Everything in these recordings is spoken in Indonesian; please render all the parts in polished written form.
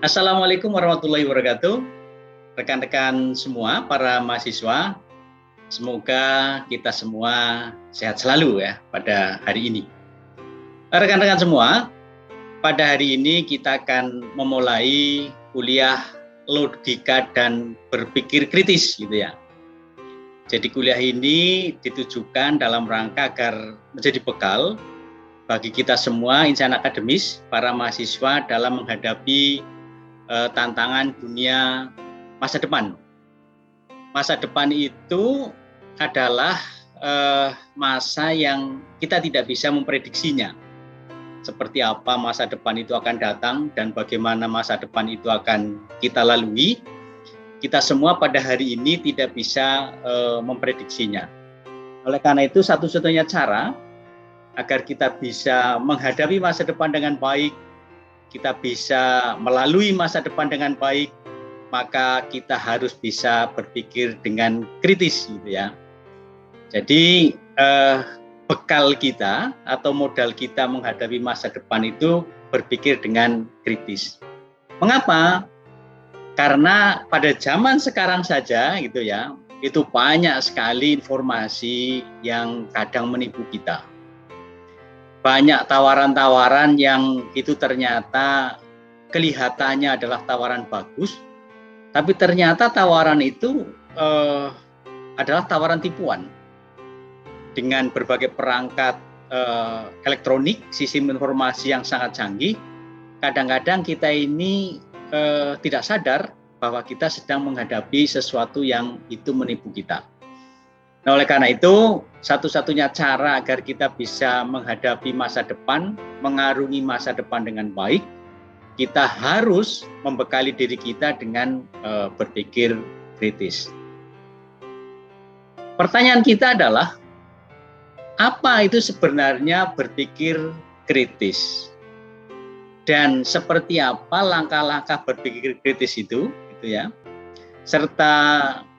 Assalamualaikum warahmatullahi wabarakatuh. Rekan-rekan semua, para mahasiswa, semoga kita semua sehat selalu ya pada hari ini. Rekan-rekan semua, pada hari ini kita akan memulai kuliah logika dan berpikir kritis gitu ya. Jadi kuliah ini ditujukan dalam rangka agar menjadi bekal bagi kita semua insan akademis, para mahasiswa dalam menghadapi tantangan dunia masa depan. Masa depan itu adalah masa yang kita tidak bisa memprediksinya. Seperti apa masa depan itu akan datang dan bagaimana masa depan itu akan kita lalui. Kita semua pada hari ini tidak bisa memprediksinya. Oleh karena itu, satu-satunya cara agar kita bisa menghadapi masa depan dengan baik, kita bisa melalui masa depan dengan baik, maka kita harus bisa berpikir dengan kritis gitu ya. Jadi bekal kita atau modal kita menghadapi masa depan itu berpikir dengan kritis. Mengapa? Karena pada zaman sekarang saja gitu ya, itu banyak sekali informasi yang kadang menipu kita. Banyak tawaran-tawaran yang itu ternyata kelihatannya adalah tawaran bagus, tapi ternyata tawaran itu adalah tawaran tipuan. Dengan berbagai perangkat elektronik, sistem informasi yang sangat canggih, kadang-kadang kita ini tidak sadar bahwa kita sedang menghadapi sesuatu yang itu menipu kita. Nah, oleh karena itu, satu-satunya cara agar kita bisa menghadapi masa depan, mengarungi masa depan dengan baik, kita harus membekali diri kita dengan berpikir kritis. Pertanyaan kita adalah, apa itu sebenarnya berpikir kritis? Dan seperti apa langkah-langkah berpikir kritis itu, gitu ya? Serta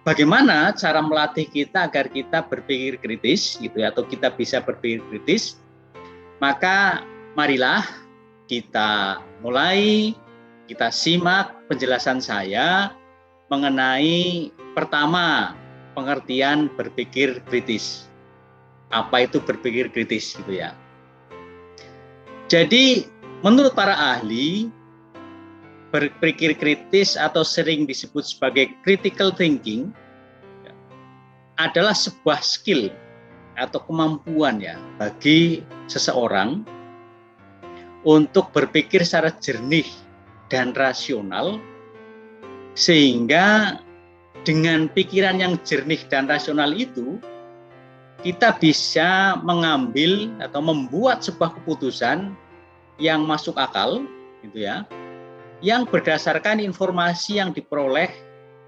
bagaimana cara melatih kita agar kita berpikir kritis gitu ya, atau kita bisa berpikir kritis. Maka marilah kita mulai, kita simak penjelasan saya mengenai pertama, pengertian berpikir kritis. Apa itu berpikir kritis gitu ya. Jadi menurut para ahli, berpikir kritis atau sering disebut sebagai critical thinking adalah sebuah skill atau kemampuan ya bagi seseorang untuk berpikir secara jernih dan rasional, sehingga dengan pikiran yang jernih dan rasional itu kita bisa mengambil atau membuat sebuah keputusan yang masuk akal gitu ya, yang berdasarkan informasi yang diperoleh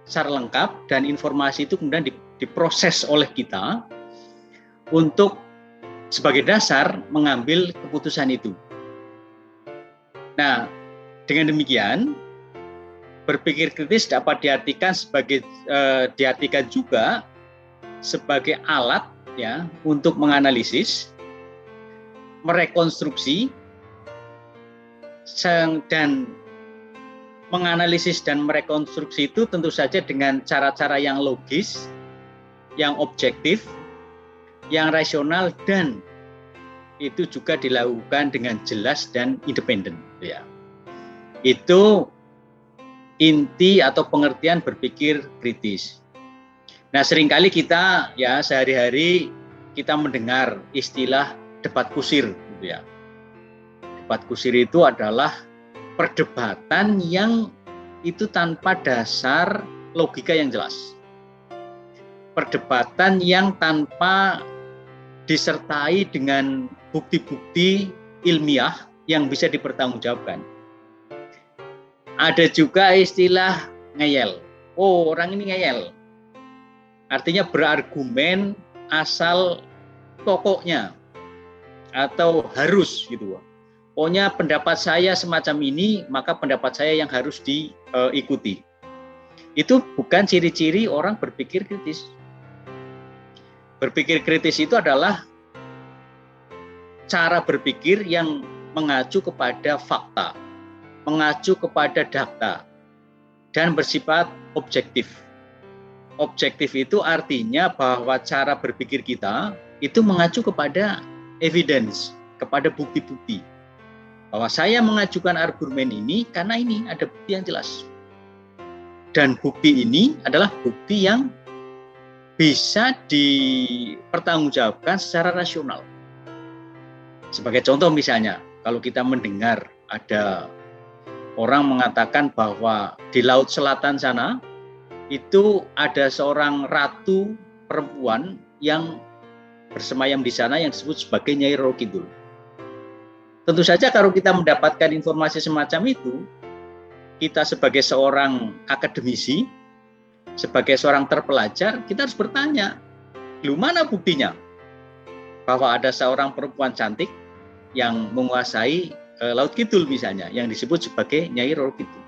secara lengkap, dan informasi itu kemudian diproses oleh kita untuk sebagai dasar mengambil keputusan itu. Nah, dengan demikian berpikir kritis dapat diartikan juga sebagai alat ya untuk menganalisis, merekonstruksi, dan menganalisis dan merekonstruksi itu tentu saja dengan cara-cara yang logis, yang objektif, yang rasional, dan itu juga dilakukan dengan jelas dan independen. Ya. Itu inti atau pengertian berpikir kritis. Nah, seringkali kita ya sehari-hari kita mendengar istilah debat kusir, gitu ya. Debat kusir itu adalah perdebatan yang itu tanpa dasar logika yang jelas. Perdebatan yang tanpa disertai dengan bukti-bukti ilmiah yang bisa dipertanggungjawabkan. Ada juga istilah ngeyel. Oh, orang ini ngeyel. Artinya berargumen asal pokoknya atau harus gitu. Pokoknya pendapat saya semacam ini, maka pendapat saya yang harus diikuti. Itu bukan ciri-ciri orang berpikir kritis. Berpikir kritis itu adalah cara berpikir yang mengacu kepada fakta, mengacu kepada data dan bersifat objektif. Objektif itu artinya bahwa cara berpikir kita itu mengacu kepada evidence, kepada bukti-bukti. Bahwa saya mengajukan argumen ini karena ini ada bukti yang jelas. Dan bukti ini adalah bukti yang bisa dipertanggungjawabkan secara rasional. Sebagai contoh misalnya, kalau kita mendengar ada orang mengatakan bahwa di Laut Selatan sana itu ada seorang ratu perempuan yang bersemayam di sana yang disebut sebagai Nyai Roro Kidul. Tentu saja kalau kita mendapatkan informasi semacam itu, kita sebagai seorang akademisi, sebagai seorang terpelajar, kita harus bertanya, lu mana buktinya bahwa ada seorang perempuan cantik yang menguasai Laut Kidul misalnya, yang disebut sebagai Nyai Roro Kidul.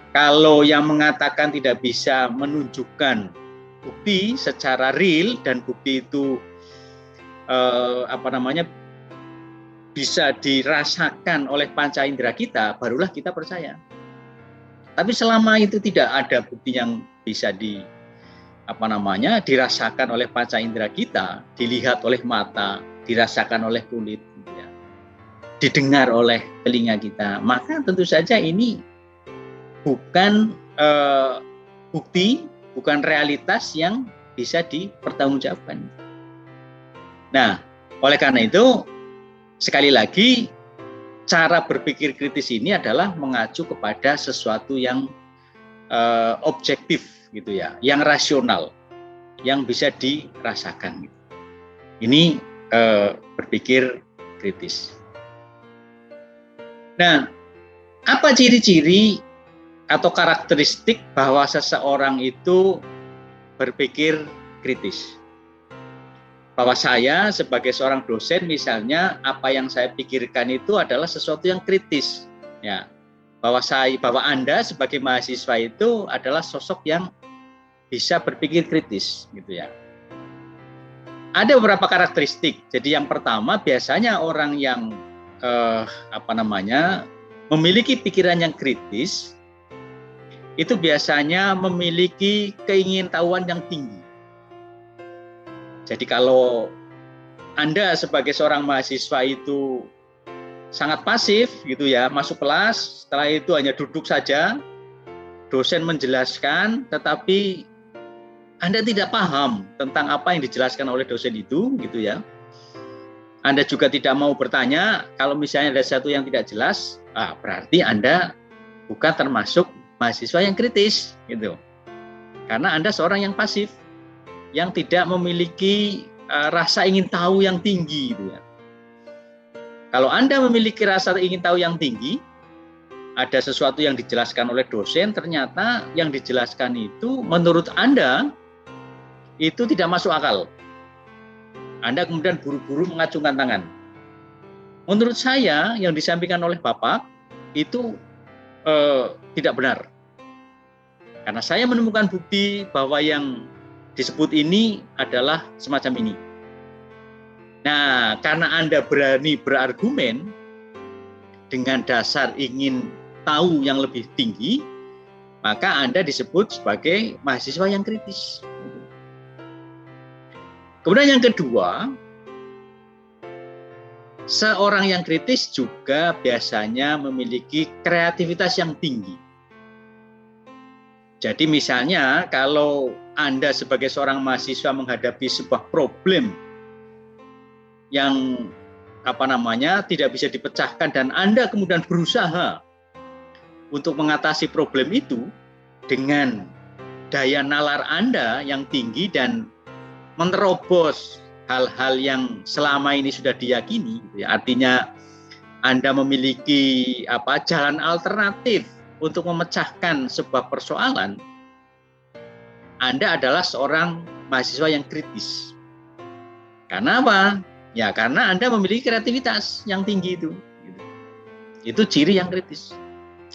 Kalau yang mengatakan tidak bisa menunjukkan bukti secara real dan bukti itu bisa dirasakan oleh panca indera kita, barulah kita percaya. Tapi selama itu tidak ada bukti yang bisa dirasakan oleh panca indera kita, dilihat oleh mata, dirasakan oleh kulit, ya, didengar oleh telinga kita, maka tentu saja ini bukan bukti, bukan realitas yang bisa dipertanggungjawabkan. Nah, oleh karena itu, sekali lagi, cara berpikir kritis ini adalah mengacu kepada sesuatu yang objektif, gitu ya, yang rasional, yang bisa dirasakan. Ini berpikir kritis. Nah, apa ciri-ciri atau karakteristik bahwa seseorang itu berpikir kritis? Bahwa saya sebagai seorang dosen misalnya, apa yang saya pikirkan itu adalah sesuatu yang kritis, ya. Bahwa Anda sebagai mahasiswa itu adalah sosok yang bisa berpikir kritis, gitu ya. Ada beberapa karakteristik. Jadi yang pertama, biasanya orang yang memiliki pikiran yang kritis itu biasanya memiliki keingintahuan yang tinggi. Jadi kalau Anda sebagai seorang mahasiswa itu sangat pasif gitu ya, masuk kelas, setelah itu hanya duduk saja, dosen menjelaskan, tetapi Anda tidak paham tentang apa yang dijelaskan oleh dosen itu, gitu ya. Anda juga tidak mau bertanya, kalau misalnya ada sesuatu yang tidak jelas, berarti Anda bukan termasuk mahasiswa yang kritis, gitu. Karena Anda seorang yang pasif, yang tidak memiliki rasa ingin tahu yang tinggi, gitu ya. Kalau Anda memiliki rasa ingin tahu yang tinggi, ada sesuatu yang dijelaskan oleh dosen, ternyata yang dijelaskan itu menurut Anda itu tidak masuk akal. Anda kemudian buru-buru mengacungkan tangan. Menurut saya yang disampaikan oleh Bapak itu tidak benar. Karena saya menemukan bukti bahwa yang disebut ini adalah semacam ini. Nah, karena Anda berani berargumen dengan dasar ingin tahu yang lebih tinggi, maka Anda disebut sebagai mahasiswa yang kritis. Kemudian yang kedua, seorang yang kritis juga biasanya memiliki kreativitas yang tinggi. Jadi misalnya kalau Anda sebagai seorang mahasiswa menghadapi sebuah problem yang tidak bisa dipecahkan dan Anda kemudian berusaha untuk mengatasi problem itu dengan daya nalar Anda yang tinggi dan menerobos hal-hal yang selama ini sudah diyakini, artinya Anda memiliki jalan alternatif untuk memecahkan sebuah persoalan, Anda adalah seorang mahasiswa yang kritis. Karena apa? Ya karena Anda memiliki kreativitas yang tinggi itu. Itu ciri yang kritis.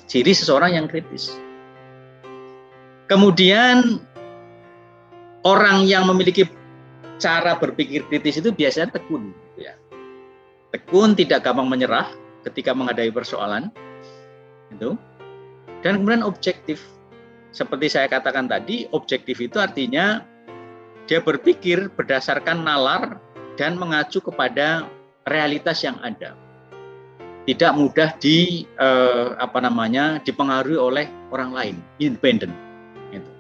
Ciri seseorang yang kritis. Kemudian orang yang memiliki cara berpikir kritis itu biasanya tekun. Tekun, tidak gampang menyerah ketika menghadapi persoalan. itu. Dan kemudian objektif. Seperti saya katakan tadi, objektif itu artinya dia berpikir berdasarkan nalar dan mengacu kepada realitas yang ada. Tidak mudah dipengaruhi oleh orang lain, independen. Gitu.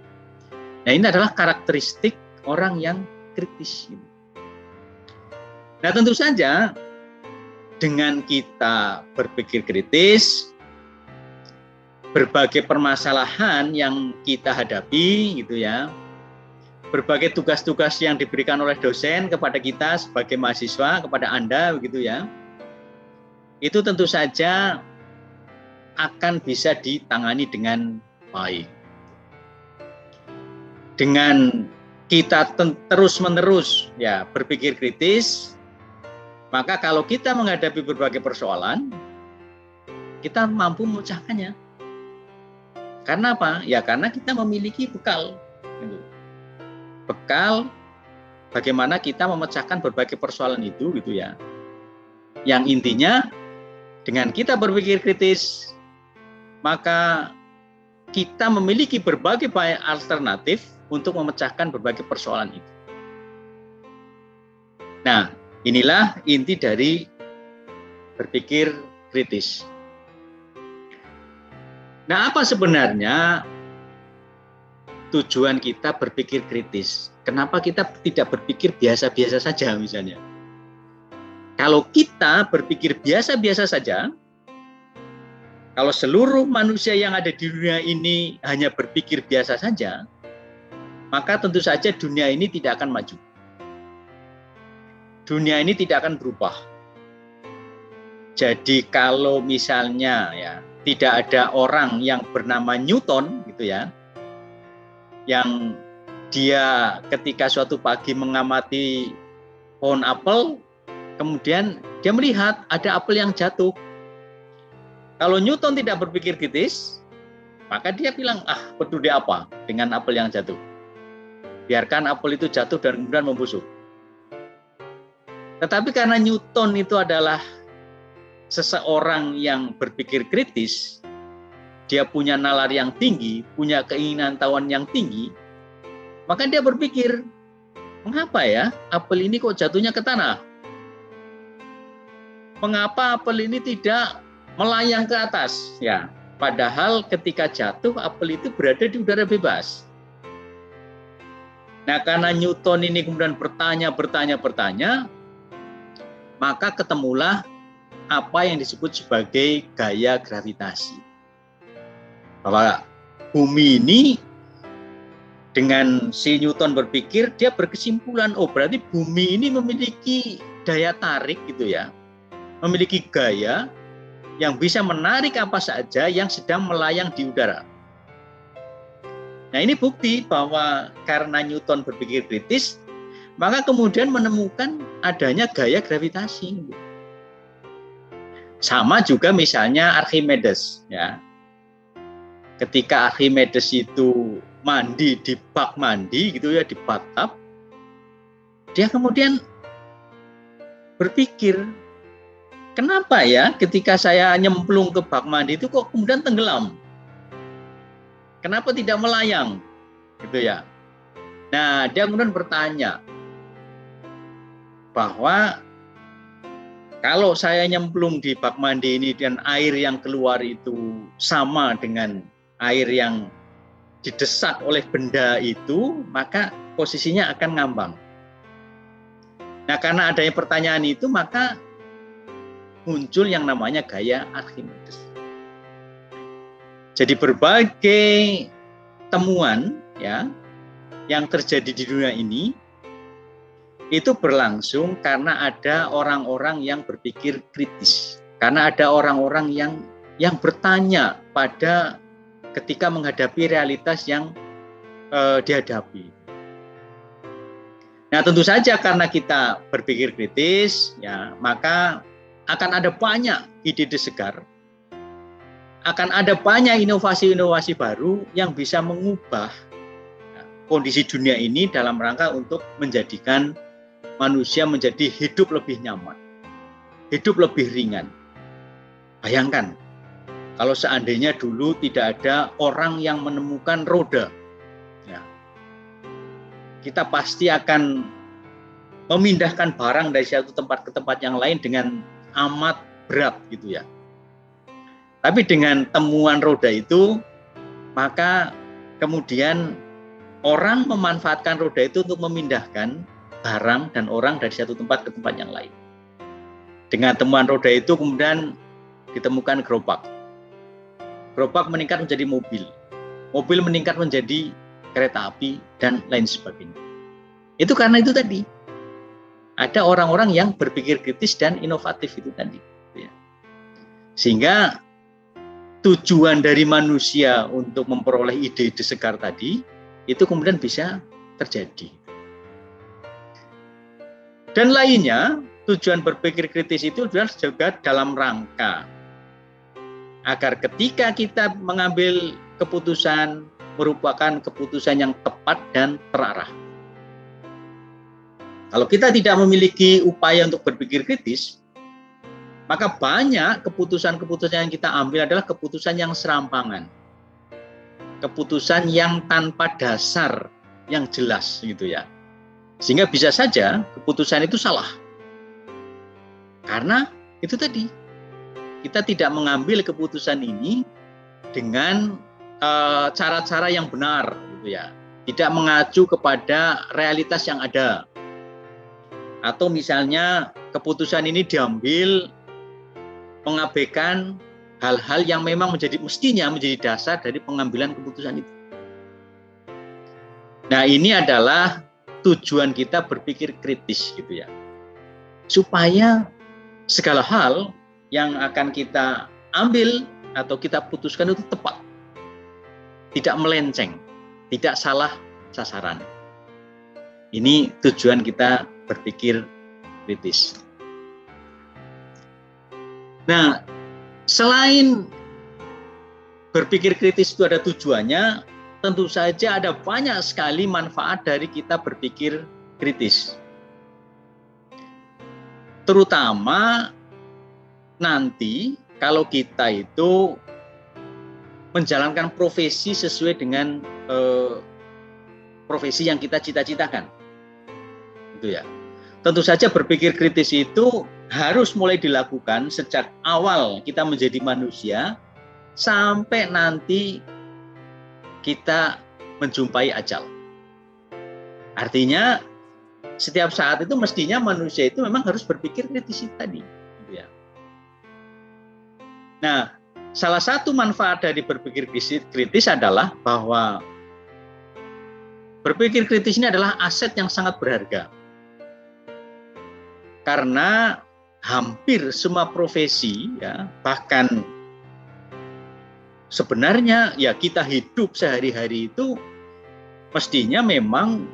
Nah, ini adalah karakteristik orang yang kritis. Gitu. Nah, tentu saja dengan kita berpikir kritis, berbagai permasalahan yang kita hadapi, gitu ya, berbagai tugas-tugas yang diberikan oleh dosen kepada kita sebagai mahasiswa, kepada Anda, begitu ya, itu tentu saja akan bisa ditangani dengan baik. Dengan kita terus-menerus ya berpikir kritis, maka kalau kita menghadapi berbagai persoalan, kita mampu memecahkannya. Karena apa? Ya karena kita memiliki bekal. Bekal bagaimana kita memecahkan berbagai persoalan itu, gitu ya. Yang intinya dengan kita berpikir kritis, maka kita memiliki berbagai alternatif untuk memecahkan berbagai persoalan itu. Nah, inilah inti dari berpikir kritis. Nah, apa sebenarnya tujuan kita berpikir kritis? Kenapa kita tidak berpikir biasa-biasa saja misalnya? Kalau kita berpikir biasa-biasa saja, kalau seluruh manusia yang ada di dunia ini hanya berpikir biasa saja, maka tentu saja dunia ini tidak akan maju. Dunia ini tidak akan berubah. Jadi kalau misalnya ya tidak ada orang yang bernama Newton, gitu ya, yang dia ketika suatu pagi mengamati pohon apel, kemudian dia melihat ada apel yang jatuh. Kalau Newton tidak berpikir kritis, maka dia bilang, peduli apa dengan apel yang jatuh? Biarkan apel itu jatuh dan kemudian membusuk. Tetapi karena Newton itu adalah seseorang yang berpikir kritis, dia punya nalar yang tinggi, punya keinginan tahuan yang tinggi, maka dia berpikir, mengapa ya apel ini kok jatuhnya ke tanah? Mengapa apel ini tidak melayang ke atas? Ya, padahal ketika jatuh apel itu berada di udara bebas. Nah, karena Newton ini kemudian bertanya, maka ketemulah apa yang disebut sebagai gaya gravitasi. Bahwa bumi ini, dengan si Newton berpikir, dia berkesimpulan, berarti bumi ini memiliki daya tarik, gitu ya, memiliki gaya yang bisa menarik apa saja yang sedang melayang di udara. Nah, ini bukti bahwa karena Newton berpikir kritis, maka kemudian menemukan adanya gaya gravitasi. Sama juga misalnya Archimedes, ya. Ketika Archimedes itu mandi di bak mandi, gitu ya, di bathtub, dia kemudian berpikir, kenapa ya ketika saya nyemplung ke bak mandi itu kok kemudian tenggelam? Kenapa tidak melayang? Gitu ya. Nah, dia kemudian bertanya bahwa kalau saya nyemplung di bak mandi ini dan air yang keluar itu sama dengan air yang didesak oleh benda itu, maka posisinya akan ngambang. Nah, karena adanya pertanyaan itu, maka muncul yang namanya gaya Archimedes. Jadi berbagai temuan ya yang terjadi di dunia ini itu berlangsung karena ada orang-orang yang berpikir kritis, karena ada orang-orang yang bertanya pada ketika menghadapi realitas yang dihadapi. Nah, tentu saja karena kita berpikir kritis, ya, maka akan ada banyak ide segar, akan ada banyak inovasi-inovasi baru yang bisa mengubah kondisi dunia ini dalam rangka untuk menjadikan manusia menjadi hidup lebih nyaman, hidup lebih ringan. Bayangkan, Kalau seandainya dulu tidak ada orang yang menemukan roda, ya, kita pasti akan memindahkan barang dari satu tempat ke tempat yang lain dengan amat berat gitu ya. Tapi dengan temuan roda itu, maka kemudian orang memanfaatkan roda itu untuk memindahkan barang dan orang dari satu tempat ke tempat yang lain. Dengan temuan roda itu kemudian ditemukan gerobak. Gerobak meningkat menjadi mobil. Mobil meningkat menjadi kereta api dan lain sebagainya. Itu karena itu tadi. Ada orang-orang yang berpikir kritis dan inovatif itu tadi. Sehingga tujuan dari manusia untuk memperoleh ide-ide segar tadi, itu kemudian bisa terjadi. Dan lainnya, tujuan berpikir kritis itu juga dalam rangka agar ketika kita mengambil keputusan, merupakan keputusan yang tepat dan terarah. Kalau kita tidak memiliki upaya untuk berpikir kritis, maka banyak keputusan-keputusan yang kita ambil adalah keputusan yang serampangan. Keputusan yang tanpa dasar yang jelas gitu ya. Sehingga bisa saja keputusan itu salah. Karena itu tadi, kita tidak mengambil keputusan ini dengan cara-cara yang benar gitu ya. Tidak mengacu kepada realitas yang ada. Atau misalnya keputusan ini diambil mengabaikan hal-hal yang memang mestinya menjadi dasar dari pengambilan keputusan itu. Nah, ini adalah tujuan kita berpikir kritis gitu ya. Supaya segala hal yang akan kita ambil atau kita putuskan itu tepat. Tidak melenceng, tidak salah sasaran. Ini tujuan kita berpikir kritis. Nah, selain berpikir kritis itu ada tujuannya, tentu saja ada banyak sekali manfaat dari kita berpikir kritis. Terutama nanti kalau kita itu menjalankan profesi sesuai dengan profesi yang kita cita-citakan. Itu ya. Tentu saja berpikir kritis itu harus mulai dilakukan sejak awal kita menjadi manusia sampai nanti kita menjumpai ajal. Artinya setiap saat itu mestinya manusia itu memang harus berpikir kritis tadi. Gitu ya. Nah, salah satu manfaat dari berpikir kritis adalah bahwa berpikir kritis ini adalah aset yang sangat berharga. Karena hampir semua profesi ya, bahkan sebenarnya ya kita hidup sehari-hari itu mestinya memang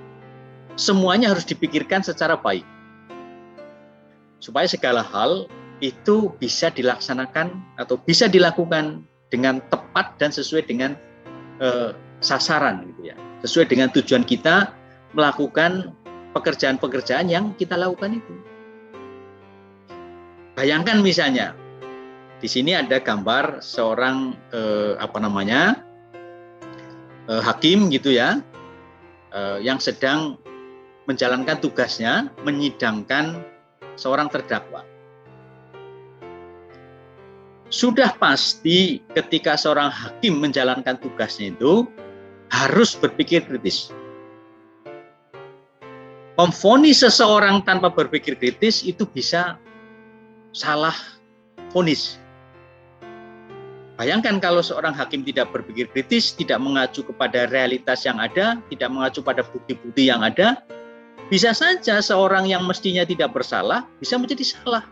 semuanya harus dipikirkan secara baik. Supaya segala hal itu bisa dilaksanakan atau bisa dilakukan dengan tepat dan sesuai dengan sasaran gitu ya. Sesuai dengan tujuan kita melakukan pekerjaan-pekerjaan yang kita lakukan itu. Bayangkan misalnya di sini ada gambar seorang hakim gitu ya, yang sedang menjalankan tugasnya menyidangkan seorang terdakwa. Sudah pasti ketika seorang hakim menjalankan tugasnya itu harus berpikir kritis. Memvonis seseorang tanpa berpikir kritis itu bisa salah vonis. Bayangkan kalau seorang hakim tidak berpikir kritis, tidak mengacu kepada realitas yang ada, tidak mengacu pada bukti-bukti yang ada, bisa saja seorang yang mestinya tidak bersalah bisa menjadi salah.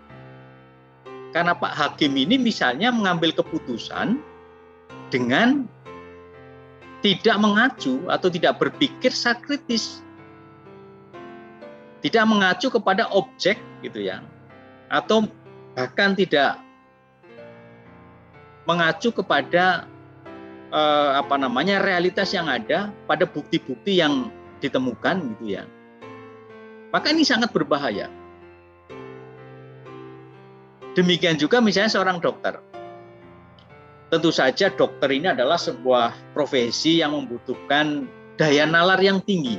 Karena Pak Hakim ini misalnya mengambil keputusan dengan tidak mengacu atau tidak berpikir secara kritis. Tidak mengacu kepada objek gitu ya. Atau bahkan tidak mengacu kepada realitas yang ada, pada bukti-bukti yang ditemukan gitu ya. Maka ini sangat berbahaya. Demikian juga misalnya seorang dokter. tentu saja dokter ini adalah sebuah profesi yang membutuhkan daya nalar yang tinggi,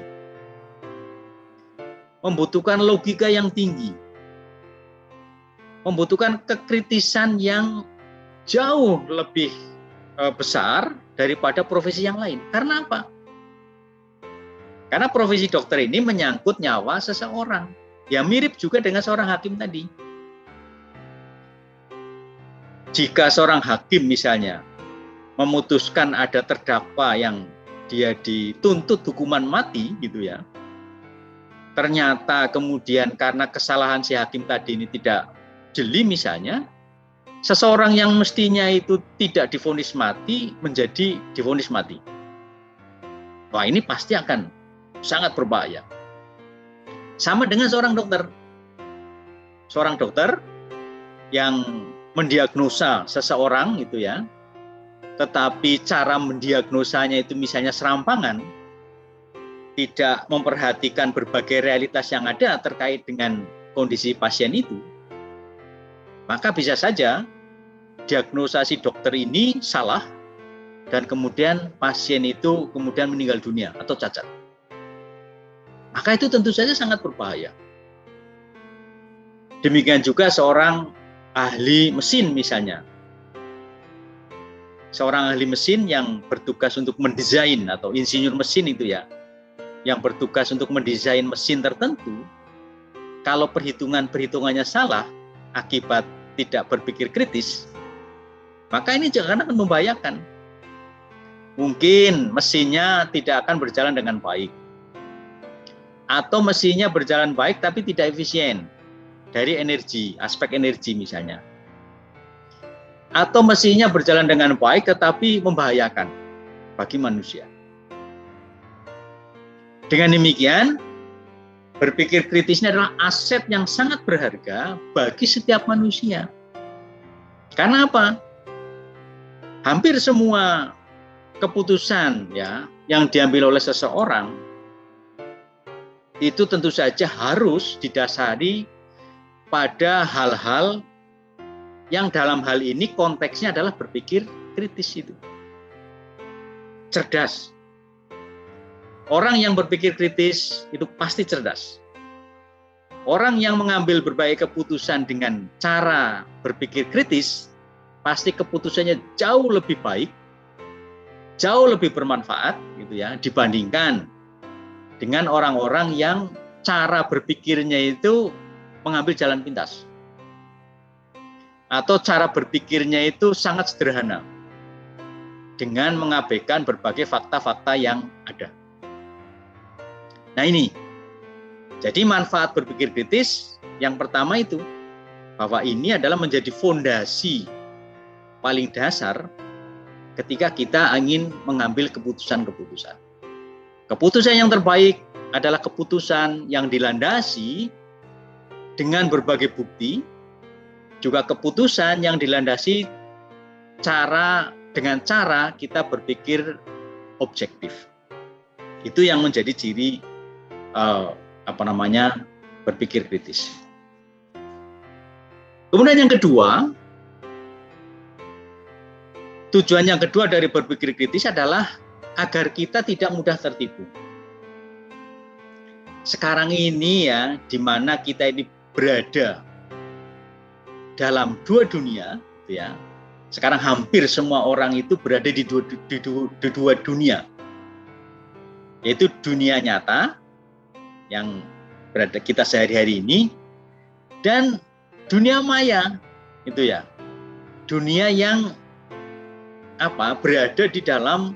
membutuhkan logika yang tinggi, membutuhkan kekritisan yang jauh lebih besar daripada profesi yang lain. Karena apa? Karena profesi dokter ini menyangkut nyawa seseorang. Ya mirip juga dengan seorang hakim tadi. Jika seorang hakim misalnya memutuskan ada terdakwa yang dia dituntut hukuman mati gitu ya, ternyata kemudian karena kesalahan si hakim tadi ini tidak jeli misalnya, seseorang yang mestinya itu tidak divonis mati menjadi divonis mati. Wah, ini pasti akan sangat berbahaya. Sama dengan seorang dokter. Seorang dokter yang mendiagnosa seseorang gitu ya, tetapi cara mendiagnosanya itu misalnya serampangan, tidak memperhatikan berbagai realitas yang ada terkait dengan kondisi pasien itu, maka bisa saja diagnosa si dokter ini salah dan kemudian pasien itu kemudian meninggal dunia atau cacat. Maka itu tentu saja sangat berbahaya. Demikian juga seorang ahli mesin misalnya. Seorang ahli mesin yang bertugas untuk mendesain atau insinyur mesin itu ya, yang bertugas untuk mendesain mesin tertentu, kalau perhitungannya salah akibat tidak berpikir kritis, maka ini jangan akan membahayakan. Mungkin mesinnya tidak akan berjalan dengan baik. Atau mesinnya berjalan baik tapi tidak efisien dari energi, aspek energi misalnya. Atau mesinnya berjalan dengan baik tetapi membahayakan bagi manusia. Dengan demikian, berpikir kritis ini adalah aset yang sangat berharga bagi setiap manusia. Karena apa? Hampir semua keputusan ya yang diambil oleh seseorang itu tentu saja harus didasari pada hal-hal yang dalam hal ini konteksnya adalah berpikir kritis itu. Cerdas. Orang yang berpikir kritis itu pasti cerdas. Orang yang mengambil berbagai keputusan dengan cara berpikir kritis, pasti keputusannya jauh lebih baik, jauh lebih bermanfaat gitu ya, dibandingkan dengan orang-orang yang cara berpikirnya itu mengambil jalan pintas. Atau cara berpikirnya itu sangat sederhana dengan mengabaikan berbagai fakta-fakta yang ada. Nah ini, jadi manfaat berpikir kritis yang pertama itu, bahwa ini adalah menjadi fondasi paling dasar ketika kita ingin mengambil keputusan-keputusan. Keputusan yang terbaik adalah keputusan yang dilandasi dengan berbagai bukti, juga keputusan yang dilandasi dengan cara kita berpikir objektif. Itu yang menjadi ciri berpikir kritis. Kemudian yang kedua, tujuan yang kedua dari berpikir kritis adalah agar kita tidak mudah tertipu. Sekarang ini ya, di mana kita ini berada dalam dua dunia, ya. Sekarang hampir semua orang itu berada di dua dunia, yaitu dunia nyata yang berada kita sehari-hari ini dan dunia maya, itu ya, dunia yang berada di dalam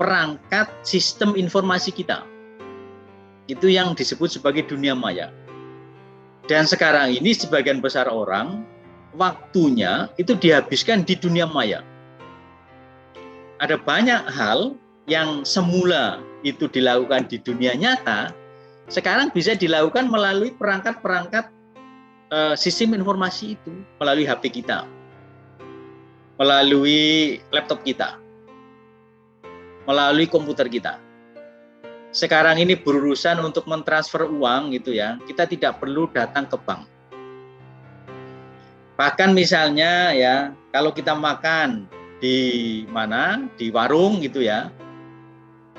perangkat sistem informasi kita. Itu yang disebut sebagai dunia maya. Dan sekarang ini sebagian besar orang waktunya itu dihabiskan di dunia maya. Ada banyak hal yang semula itu dilakukan di dunia nyata, sekarang bisa dilakukan melalui perangkat-perangkat sistem informasi itu, melalui HP kita, melalui laptop kita, melalui komputer kita. Sekarang ini berurusan untuk mentransfer uang gitu ya, kita tidak perlu datang ke bank. Bahkan misalnya ya, kalau kita makan di di mana, di warung gitu ya,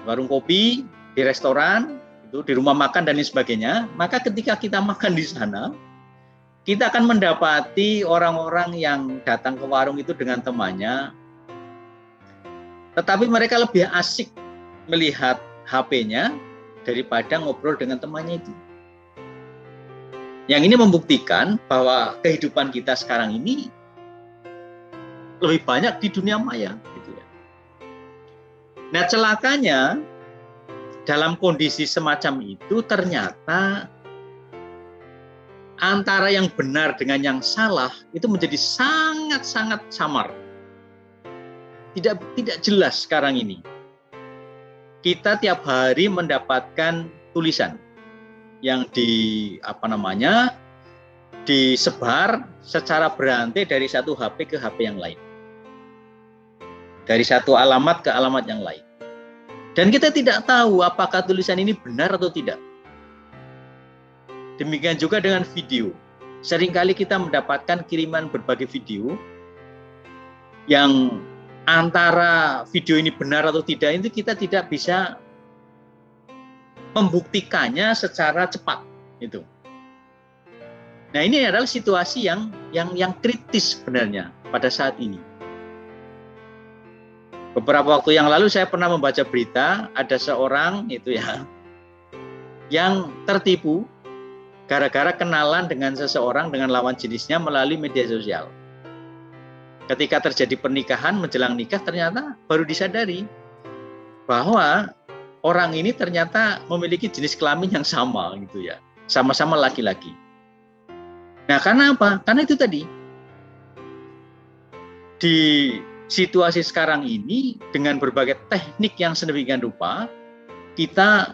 warung kopi, di restoran, itu di rumah makan dan lain sebagainya. Maka ketika kita makan di sana, kita akan mendapati orang-orang yang datang ke warung itu dengan temannya, tetapi mereka lebih asik melihat HP-nya daripada ngobrol dengan temannya itu. Yang ini membuktikan bahwa kehidupan kita sekarang ini lebih banyak di dunia maya. Gitu ya. Nah, celakanya dalam kondisi semacam itu ternyata antara yang benar dengan yang salah itu menjadi sangat-sangat samar. Tidak jelas sekarang ini. Kita tiap hari mendapatkan tulisan yang disebar secara berantai dari satu HP ke HP yang lain. Dari satu alamat ke alamat yang lain. Dan kita tidak tahu apakah tulisan ini benar atau tidak. Demikian juga dengan video. Seringkali kita mendapatkan kiriman berbagai video yang antara video ini benar atau tidak itu kita tidak bisa membuktikannya secara cepat itu. Nah, ini adalah situasi yang kritis sebenarnya pada saat ini. Beberapa waktu yang lalu saya pernah membaca berita ada seorang itu ya yang tertipu gara-gara kenalan dengan seseorang dengan lawan jenisnya melalui media sosial. Ketika terjadi pernikahan menjelang nikah ternyata baru disadari bahwa orang ini ternyata memiliki jenis kelamin yang sama gitu ya. Sama-sama laki-laki. Nah, karena apa? Karena itu tadi. Di situasi sekarang ini dengan berbagai teknik yang sedemikian rupa, kita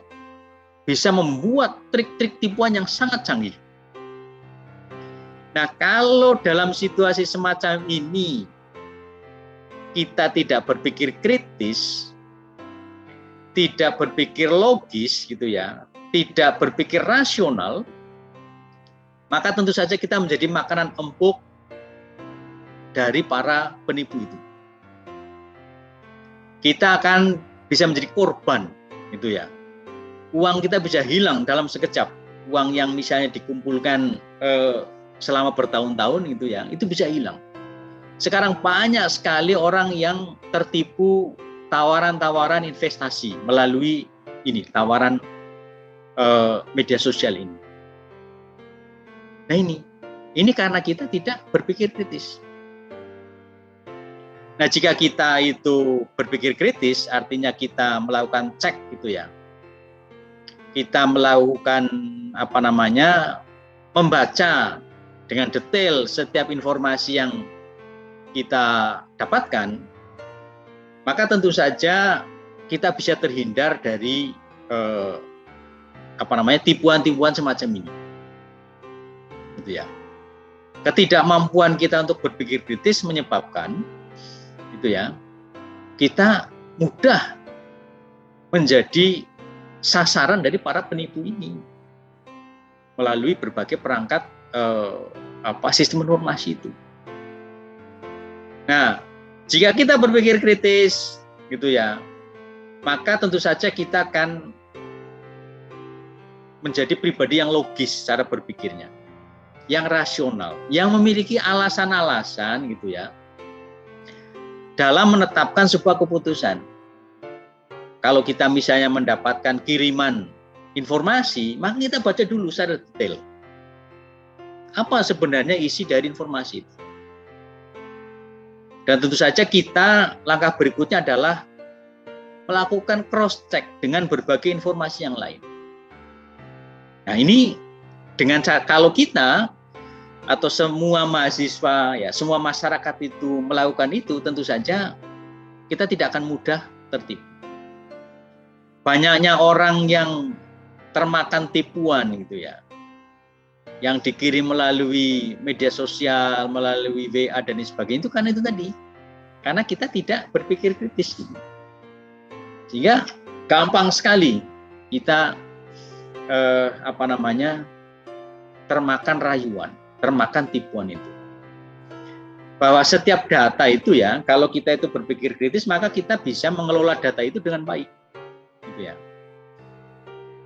bisa membuat trik-trik tipuan yang sangat canggih. Nah, kalau dalam situasi semacam ini kita tidak berpikir kritis, tidak berpikir logis gitu ya, tidak berpikir rasional, maka tentu saja kita menjadi makanan empuk dari para penipu itu. Kita akan bisa menjadi korban gitu ya. Uang kita bisa hilang dalam sekejap. Uang yang misalnya dikumpulkan selama bertahun-tahun gitu ya, itu bisa hilang. Sekarang banyak sekali orang yang tertipu tawaran-tawaran investasi melalui tawaran media sosial ini. Nah, ini karena kita tidak berpikir kritis. Nah, jika kita itu berpikir kritis, artinya kita melakukan cek gitu ya. Kita melakukan membaca dengan detail setiap informasi yang kita dapatkan, maka tentu saja kita bisa terhindar dari tipuan-tipuan semacam ini. Gitu ya. Ketidakmampuan kita untuk berpikir kritis menyebabkan kita mudah menjadi sasaran dari para penipu ini melalui berbagai perangkat sistem informasi itu. Nah, jika kita berpikir kritis gitu ya, maka tentu saja kita akan menjadi pribadi yang logis cara berpikirnya, yang rasional, yang memiliki alasan-alasan gitu ya dalam menetapkan sebuah keputusan. Kalau kita misalnya mendapatkan kiriman informasi, maka kita baca dulu secara detail. Apa sebenarnya isi dari informasi itu? Dan tentu saja kita langkah berikutnya adalah melakukan cross check dengan berbagai informasi yang lain. Nah, ini kalau kita atau semua mahasiswa ya, semua masyarakat itu melakukan itu, tentu saja kita tidak akan mudah tertipu. Banyaknya orang yang termakan tipuan gitu ya, yang dikirim melalui media sosial, melalui WA dan sebagainya, itu karena itu tadi, karena kita tidak berpikir kritis gitu. Sehingga gampang sekali kita termakan rayuan, termakan tipuan itu. bahwa setiap data itu ya, kalau kita itu berpikir kritis, maka kita bisa mengelola data itu dengan baik, gitu ya.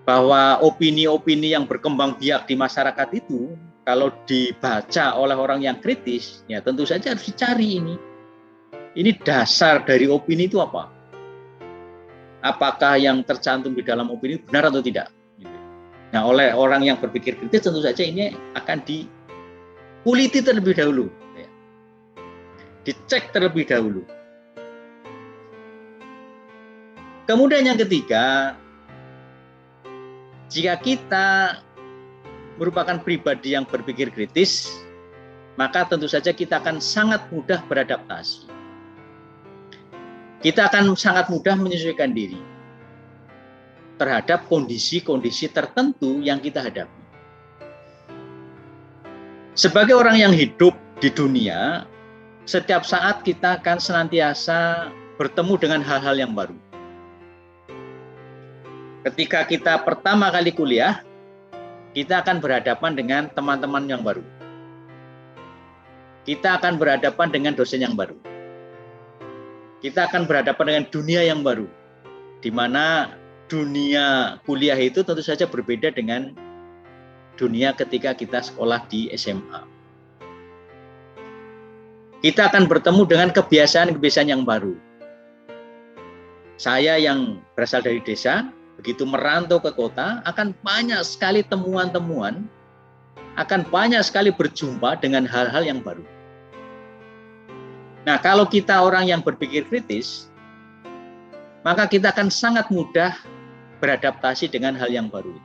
Bahwa opini-opini yang berkembang biak di masyarakat itu, kalau dibaca oleh orang yang kritis, ya tentu saja harus dicari ini. Ini dasar dari opini itu apa? Apakah yang tercantum di dalam opini benar atau tidak? Nah, oleh orang yang berpikir kritis tentu saja ini akan dikuliti terlebih dahulu. Dicek terlebih dahulu. Kemudian yang ketiga, jika kita merupakan pribadi yang berpikir kritis, maka tentu saja kita akan sangat mudah beradaptasi. Kita akan sangat mudah menyesuaikan diri terhadap kondisi-kondisi tertentu yang kita hadapi. Sebagai orang yang hidup di dunia, setiap saat kita akan senantiasa bertemu dengan hal-hal yang baru. Ketika kita pertama kali kuliah, kita akan berhadapan dengan teman-teman yang baru. Kita akan berhadapan dengan dosen yang baru. Kita akan berhadapan dengan dunia yang baru, di mana dunia kuliah itu tentu saja berbeda dengan dunia ketika kita sekolah di SMA. Kita akan bertemu dengan kebiasaan-kebiasaan yang baru. Saya yang berasal dari desa, begitu merantau ke kota, akan banyak sekali temuan-temuan, akan banyak sekali berjumpa dengan hal-hal yang baru. Nah, kalau kita orang yang berpikir kritis, maka kita akan sangat mudah beradaptasi dengan hal yang baru.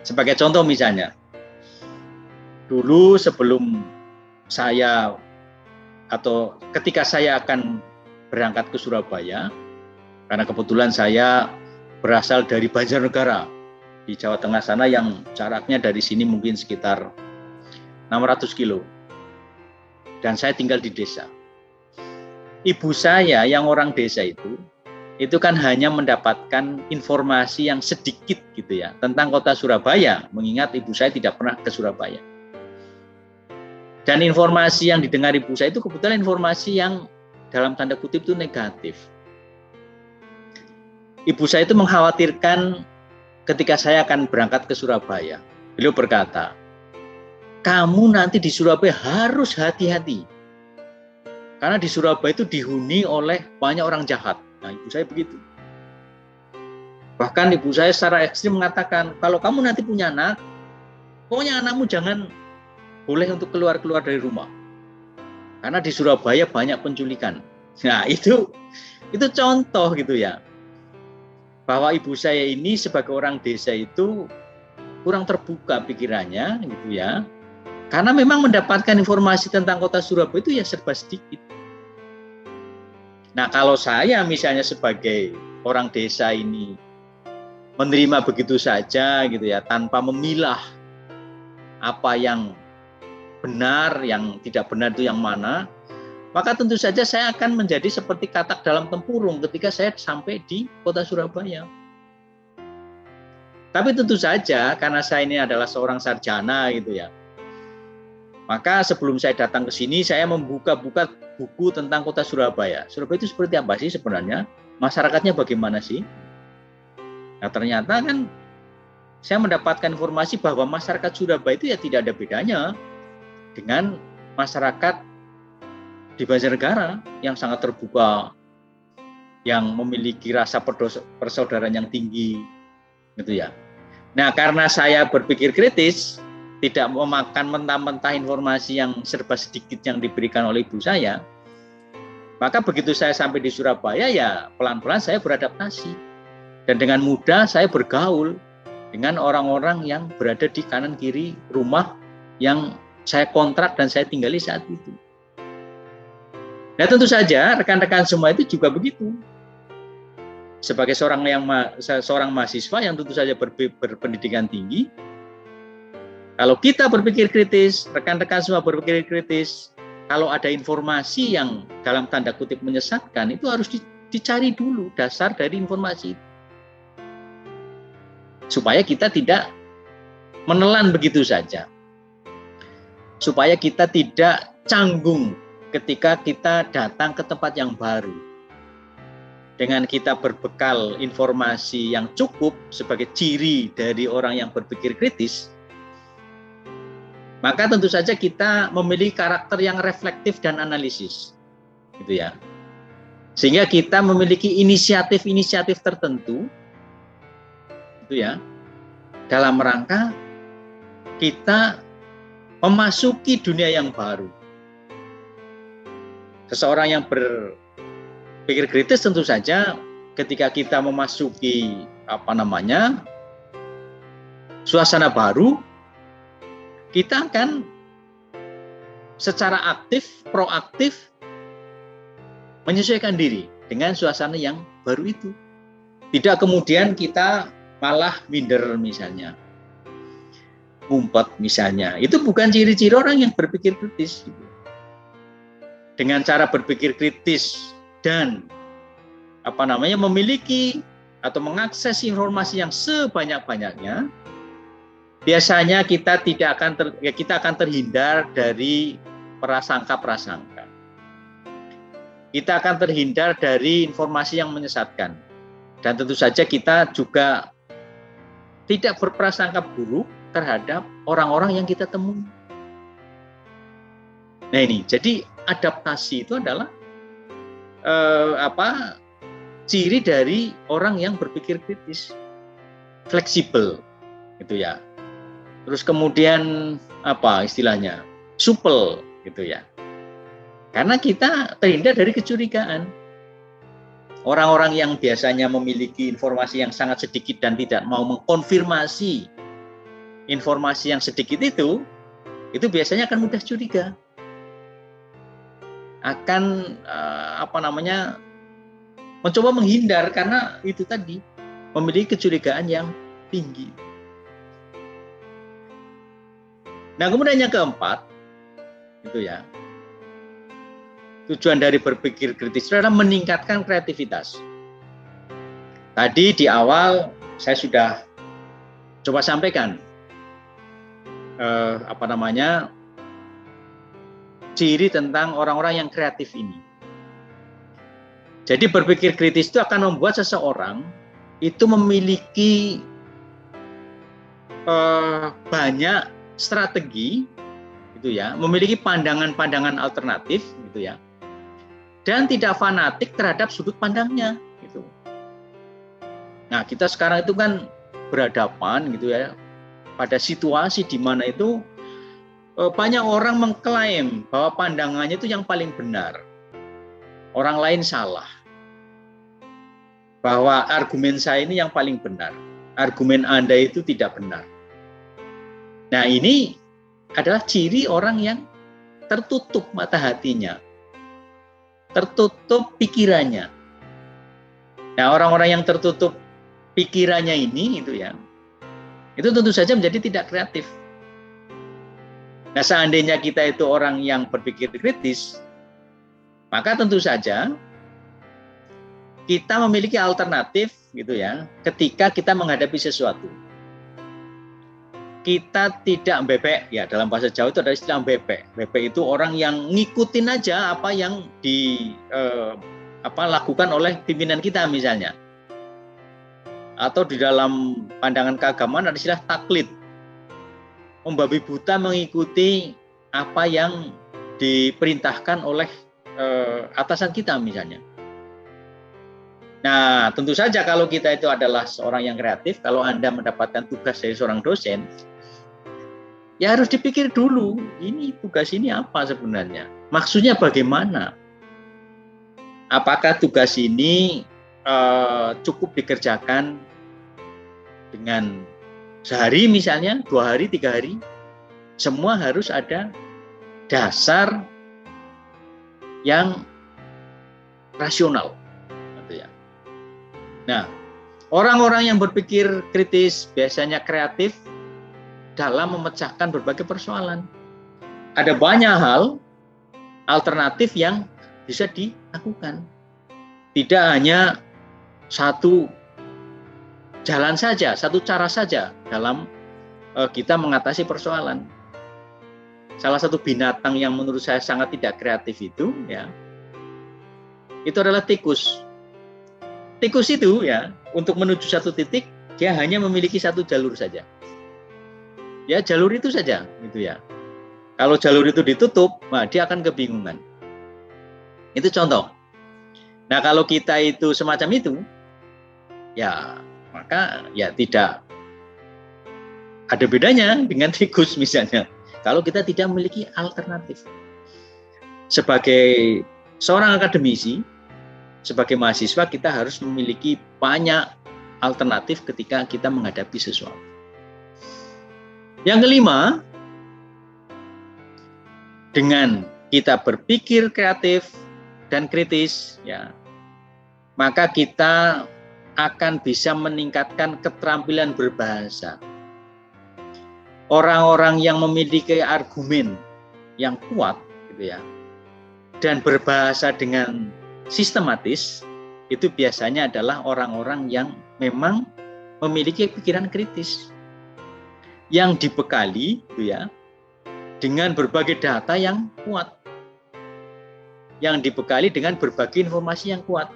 Sebagai contoh misalnya, dulu sebelum saya atau ketika saya akan berangkat ke Surabaya, karena kebetulan saya berasal dari Banjarnegara di Jawa Tengah sana yang jaraknya dari sini mungkin sekitar 600 kilo. Dan saya tinggal di desa. Ibu saya yang orang desa itu kan hanya mendapatkan informasi yang sedikit gitu ya tentang kota Surabaya, mengingat ibu saya tidak pernah ke Surabaya. Dan informasi yang didengar ibu saya itu kebetulan informasi yang dalam tanda kutip itu negatif. Ibu saya itu mengkhawatirkan ketika saya akan berangkat ke Surabaya. Beliau berkata, kamu nanti di Surabaya harus hati-hati. Karena di Surabaya itu dihuni oleh banyak orang jahat. Nah, ibu saya begitu. Bahkan ibu saya secara ekstrim mengatakan, kalau kamu nanti punya anak, pokoknya anakmu jangan boleh untuk keluar-keluar dari rumah. Karena di Surabaya banyak penculikan. Nah, itu contoh gitu ya. Bahwa ibu saya ini sebagai orang desa itu kurang terbuka pikirannya gitu ya. Karena memang mendapatkan informasi tentang kota Surabaya itu ya serba sedikit. Nah, kalau saya misalnya sebagai orang desa ini menerima begitu saja gitu ya, tanpa memilah apa yang benar, yang tidak benar itu yang mana, maka tentu saja saya akan menjadi seperti katak dalam tempurung ketika saya sampai di kota Surabaya. Tapi tentu saja karena saya ini adalah seorang sarjana gitu ya, maka sebelum saya datang ke sini, saya membuka-buka buku tentang kota Surabaya. Surabaya itu seperti apa sih sebenarnya? Masyarakatnya bagaimana sih? Nah, ternyata kan saya mendapatkan informasi bahwa masyarakat Surabaya itu ya tidak ada bedanya dengan masyarakat di Banjarnegara yang sangat terbuka, yang memiliki rasa persaudaraan yang tinggi, gitu ya. Nah, karena saya berpikir kritis, tidak memakan mentah-mentah informasi yang serba sedikit yang diberikan oleh ibu saya, maka begitu saya sampai di Surabaya, ya pelan-pelan saya beradaptasi. Dan dengan mudah saya bergaul dengan orang-orang yang berada di kanan kiri rumah yang saya kontrak dan saya tinggali saat itu. Nah, tentu saja rekan-rekan semua itu juga begitu. Sebagai seorang mahasiswa yang tentu saja berpendidikan tinggi, kalau kita berpikir kritis, rekan-rekan semua berpikir kritis, kalau ada informasi yang dalam tanda kutip menyesatkan, itu harus dicari dulu dasar dari informasi itu. Supaya kita tidak menelan begitu saja. Supaya kita tidak canggung ketika kita datang ke tempat yang baru. Dengan kita berbekal informasi yang cukup sebagai ciri dari orang yang berpikir kritis, maka tentu saja kita memiliki karakter yang reflektif dan analisis, gitu ya. Sehingga kita memiliki inisiatif-inisiatif tertentu, gitu ya, dalam rangka kita memasuki dunia yang baru. Seseorang yang berpikir kritis tentu saja ketika kita memasuki suasana baru, kita akan secara aktif, proaktif menyesuaikan diri dengan suasana yang baru itu. Tidak kemudian kita malah minder misalnya, ngumpet misalnya. Itu bukan ciri-ciri orang yang berpikir kritis. Dengan cara berpikir kritis dan memiliki atau mengakses informasi yang sebanyak-banyaknya, biasanya kita akan terhindar dari prasangka-prasangka. Kita akan terhindar dari informasi yang menyesatkan. Dan tentu saja kita juga tidak berprasangka buruk terhadap orang-orang yang kita temui. Nah ini, jadi adaptasi itu adalah ciri dari orang yang berpikir kritis, fleksibel, gitu ya. Terus kemudian istilahnya, supel, gitu ya. Karena kita terhindar dari kecurigaan. Orang-orang yang biasanya memiliki informasi yang sangat sedikit dan tidak mau mengkonfirmasi informasi yang sedikit itu biasanya akan mudah curiga. Akan mencoba menghindar karena itu tadi memiliki kecurigaan yang tinggi. Nah, kemudian yang keempat itu ya, tujuan dari berpikir kritis adalah meningkatkan kreativitas. Tadi di awal saya sudah coba sampaikan ciri tentang orang-orang yang kreatif ini. Jadi berpikir kritis itu akan membuat seseorang itu memiliki banyak strategi, gitu ya, memiliki pandangan-pandangan alternatif, gitu ya, dan tidak fanatik terhadap sudut pandangnya, gitu. Nah, kita sekarang itu kan berhadapan, gitu ya, pada situasi di mana itu banyak orang mengklaim bahwa pandangannya itu yang paling benar. Orang lain salah. Bahwa argumen saya ini yang paling benar. Argumen Anda itu tidak benar. Nah, ini adalah ciri orang yang tertutup mata hatinya. Tertutup pikirannya. Nah, orang-orang yang tertutup pikirannya ini itu tentu saja menjadi tidak kreatif. Nah, seandainya kita itu orang yang berpikir kritis, maka tentu saja kita memiliki alternatif, gitu ya, ketika kita menghadapi sesuatu. Kita tidak bebek, ya, dalam bahasa Jawa itu ada istilah bebek. Bebek itu orang yang ngikutin aja apa yang lakukan oleh pimpinan kita misalnya. Atau di dalam pandangan keagamaan ada istilah taklid. Membabi buta mengikuti apa yang diperintahkan oleh atasan kita misalnya. Nah, tentu saja kalau kita itu adalah seorang yang kreatif, kalau Anda mendapatkan tugas dari seorang dosen, ya harus dipikir dulu, ini tugas ini apa sebenarnya? Maksudnya bagaimana? Apakah tugas ini cukup dikerjakan dengan sehari misalnya, 2 hari, 3 hari? Semua harus ada dasar yang rasional. Gitu ya. Nah, orang-orang yang berpikir kritis biasanya kreatif dalam memecahkan berbagai persoalan. Ada banyak hal alternatif yang bisa dilakukan. Tidak hanya satu jalan saja, satu cara saja dalam kita mengatasi persoalan. salah satu binatang yang menurut saya sangat tidak kreatif itu ya, itu adalah tikus. Tikus itu ya, untuk menuju satu titik dia hanya memiliki satu jalur saja. Ya, jalur itu saja gitu ya. Kalau jalur itu ditutup, nah dia akan kebingungan. Itu contoh. Nah, kalau kita itu semacam itu, ya maka ya tidak ada bedanya dengan tikus misalnya. Kalau kita tidak memiliki alternatif. Sebagai seorang akademisi, sebagai mahasiswa, kita harus memiliki banyak alternatif ketika kita menghadapi sesuatu. Yang kelima, dengan kita berpikir kreatif dan kritis, ya, maka kita akan bisa meningkatkan keterampilan berbahasa. Orang-orang yang memiliki argumen yang kuat, gitu ya, dan berbahasa dengan sistematis, itu biasanya adalah orang-orang yang memang memiliki pikiran kritis, yang dibekali, gitu ya, dengan berbagai data yang kuat, yang dibekali dengan berbagai informasi yang kuat,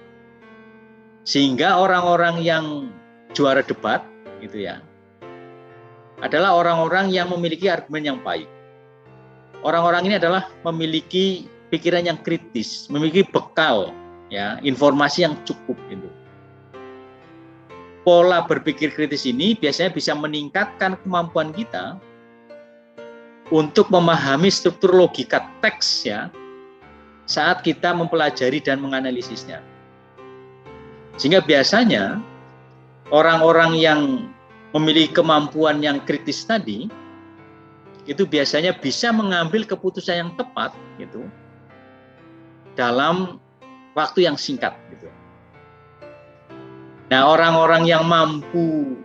sehingga orang-orang yang juara debat, gitu ya, adalah orang-orang yang memiliki argumen yang baik. Orang-orang ini adalah memiliki pikiran yang kritis, memiliki bekal, ya, informasi yang cukup, gitu. Pola berpikir kritis ini biasanya bisa meningkatkan kemampuan kita untuk memahami struktur logika teks, ya, saat kita mempelajari dan menganalisisnya. Sehingga biasanya orang-orang yang memiliki kemampuan yang kritis tadi itu biasanya bisa mengambil keputusan yang tepat, gitu, dalam waktu yang singkat, gitu. Nah, orang-orang yang mampu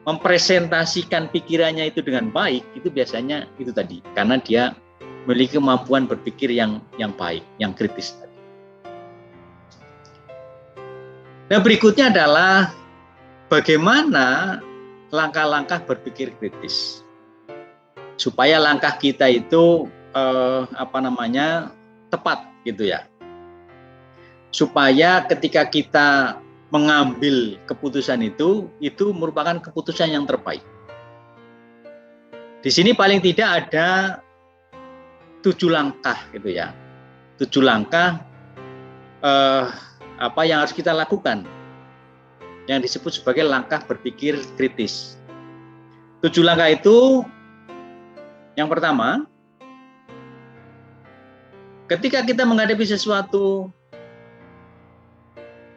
mempresentasikan pikirannya itu dengan baik, itu biasanya itu tadi, karena dia memiliki kemampuan berpikir yang baik, yang kritis tadi. Nah, berikutnya adalah bagaimana langkah-langkah berpikir kritis supaya langkah kita itu tepat, gitu ya. Supaya ketika kita mengambil keputusan itu merupakan keputusan yang terbaik. Di sini paling tidak ada 7 langkah, gitu ya. 7 langkah apa yang harus kita lakukan, yang disebut sebagai langkah berpikir kritis. 7 langkah itu, yang pertama, ketika kita menghadapi sesuatu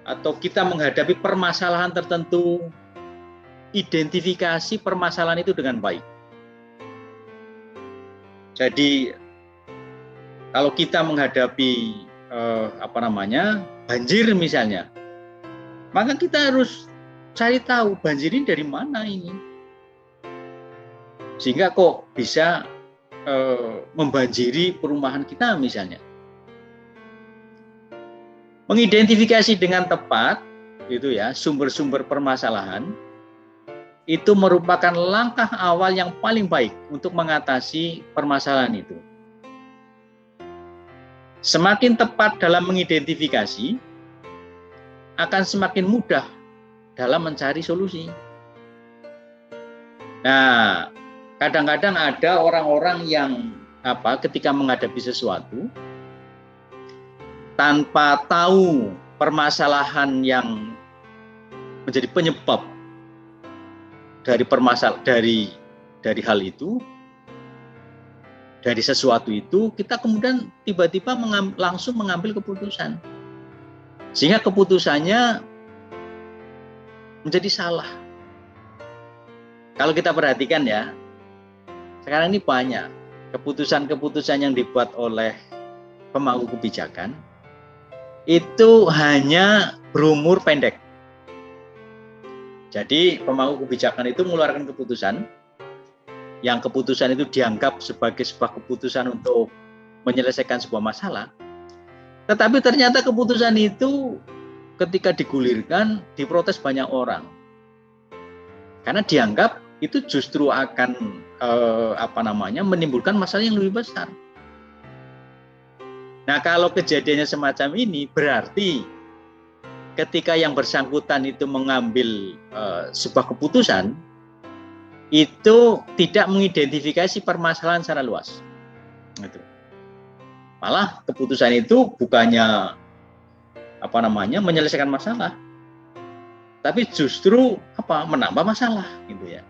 atau kita menghadapi permasalahan tertentu, identifikasi permasalahan itu dengan baik. Jadi kalau kita menghadapi banjir misalnya, maka kita harus cari tahu banjir ini dari mana ini, sehingga kok bisa membanjiri perumahan kita misalnya. Mengidentifikasi dengan tepat, gitu ya, sumber-sumber permasalahan itu merupakan langkah awal yang paling baik untuk mengatasi permasalahan itu. Semakin tepat dalam mengidentifikasi, akan semakin mudah dalam mencari solusi. Nah, kadang-kadang ada orang-orang yang ketika menghadapi sesuatu tanpa tahu permasalahan yang menjadi penyebab dari hal itu, dari sesuatu itu, kita kemudian tiba-tiba langsung mengambil keputusan, sehingga keputusannya menjadi salah. Kalau kita perhatikan ya, sekarang ini banyak keputusan-keputusan yang dibuat oleh pemangku kebijakan itu hanya berumur pendek. Jadi pemangku kebijakan itu mengeluarkan keputusan, yang keputusan itu dianggap sebagai sebuah keputusan untuk menyelesaikan sebuah masalah. Tetapi ternyata keputusan itu ketika digulirkan diprotes banyak orang. Karena dianggap itu justru akan menimbulkan masalah yang lebih besar. Nah, kalau kejadiannya semacam ini, berarti ketika yang bersangkutan itu mengambil sebuah keputusan, itu tidak mengidentifikasi permasalahan secara luas. Gitu. Malah keputusan itu bukannya menyelesaikan masalah, tapi justru menambah masalah, gitu ya.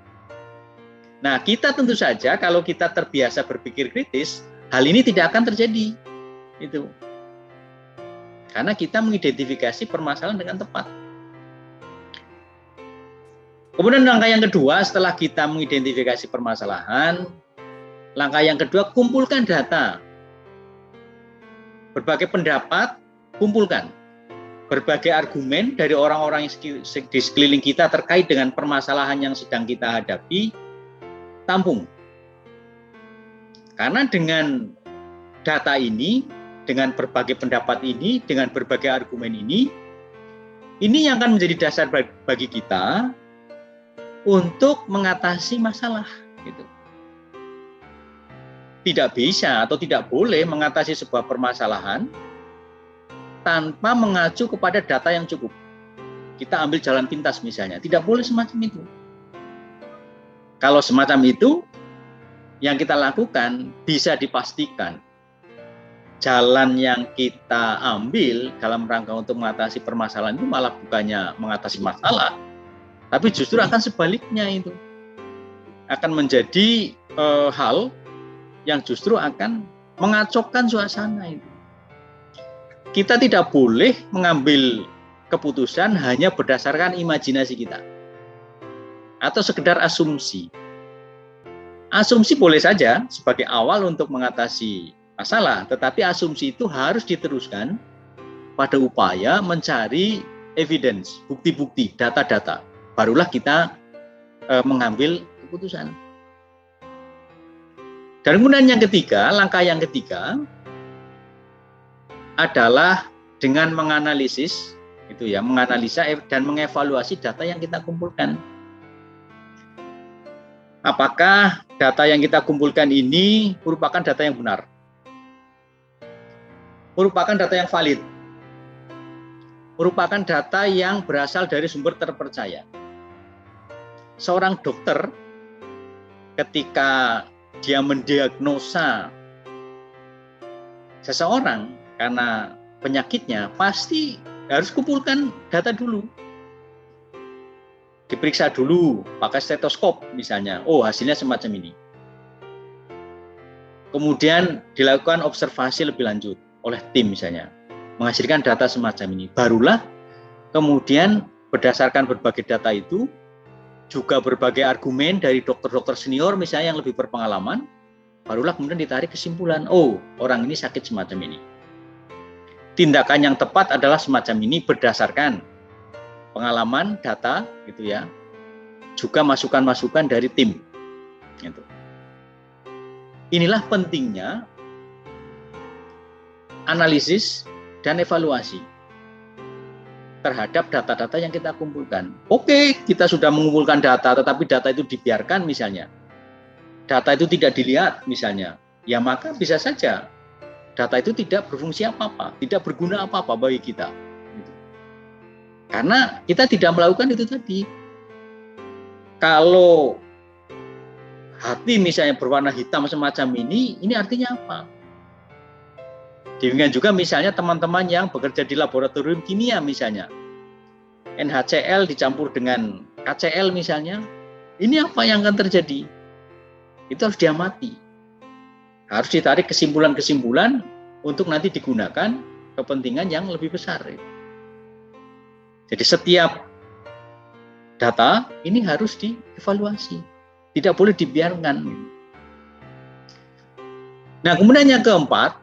Nah, kita tentu saja kalau kita terbiasa berpikir kritis, hal ini tidak akan terjadi. Itu. Karena kita mengidentifikasi permasalahan dengan tepat. Kemudian langkah yang kedua, setelah kita mengidentifikasi permasalahan, langkah yang kedua, kumpulkan data. Berbagai pendapat, kumpulkan. Berbagai argumen dari orang-orang yang di sekeliling kita terkait dengan permasalahan yang sedang kita hadapi, tampung. Karena dengan data ini, dengan berbagai pendapat ini, dengan berbagai argumen ini yang akan menjadi dasar bagi kita untuk mengatasi masalah. Gitu. Tidak bisa atau tidak boleh mengatasi sebuah permasalahan tanpa mengacu kepada data yang cukup. Kita ambil jalan pintas misalnya, tidak boleh semacam itu. Kalau semacam itu, yang kita lakukan bisa dipastikan jalan yang kita ambil dalam rangka untuk mengatasi permasalahan itu malah bukannya mengatasi masalah, tapi justru akan sebaliknya itu. Akan menjadi hal yang justru akan mengacaukan suasana itu. Kita tidak boleh mengambil keputusan hanya berdasarkan imajinasi kita atau sekedar asumsi. Asumsi boleh saja sebagai awal untuk mengatasi masalah, tetapi asumsi itu harus diteruskan pada upaya mencari evidence, bukti-bukti, data-data. Barulah kita mengambil keputusan. Dan kemudian yang ketiga, langkah yang ketiga adalah dengan menganalisis, menganalisa dan mengevaluasi data yang kita kumpulkan. Apakah data yang kita kumpulkan ini merupakan data yang benar? Merupakan data yang valid? Merupakan data yang berasal dari sumber terpercaya? Seorang dokter ketika dia mendiagnosa seseorang karena penyakitnya, pasti harus kumpulkan data dulu. Diperiksa dulu, pakai stetoskop misalnya. Oh, hasilnya semacam ini. Kemudian dilakukan observasi lebih lanjut oleh tim misalnya. Menghasilkan data semacam ini. Barulah kemudian berdasarkan berbagai data itu, juga berbagai argumen dari dokter-dokter senior misalnya yang lebih berpengalaman, barulah kemudian ditarik kesimpulan, oh, orang ini sakit semacam ini. Tindakan yang tepat adalah semacam ini berdasarkan pengalaman, data, juga masukan-masukan dari tim. Gitu. Inilah pentingnya analisis dan evaluasi terhadap data-data yang kita kumpulkan. Oke, kita sudah mengumpulkan data, tetapi data itu dibiarkan misalnya. Data itu tidak dilihat misalnya. Ya maka bisa saja data itu tidak berfungsi apa-apa, tidak berguna apa-apa bagi kita. Karena kita tidak melakukan itu tadi. Kalau hati misalnya berwarna hitam semacam ini artinya apa? Demikian juga misalnya teman-teman yang bekerja di laboratorium kimia misalnya. NaCl dicampur dengan KCl misalnya. Ini apa yang akan terjadi? Itu harus diamati. Harus ditarik kesimpulan-kesimpulan untuk nanti digunakan kepentingan yang lebih besar. Jadi setiap data ini harus dievaluasi. Tidak boleh dibiarkan. Nah, kemudian yang keempat,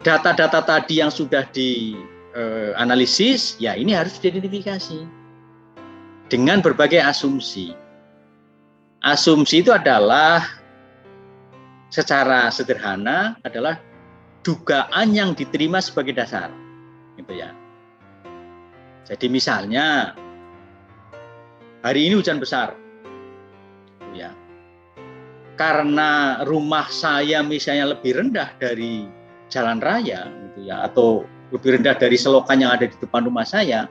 data-data tadi yang sudah dianalisis, ya ini harus diidentifikasi dengan berbagai asumsi. Asumsi itu adalah secara sederhana adalah dugaan yang diterima sebagai dasar, gitu ya. Jadi misalnya hari ini hujan besar, ya. Karena rumah saya misalnya lebih rendah dari jalan raya gitu ya, atau lebih rendah dari selokan yang ada di depan rumah saya,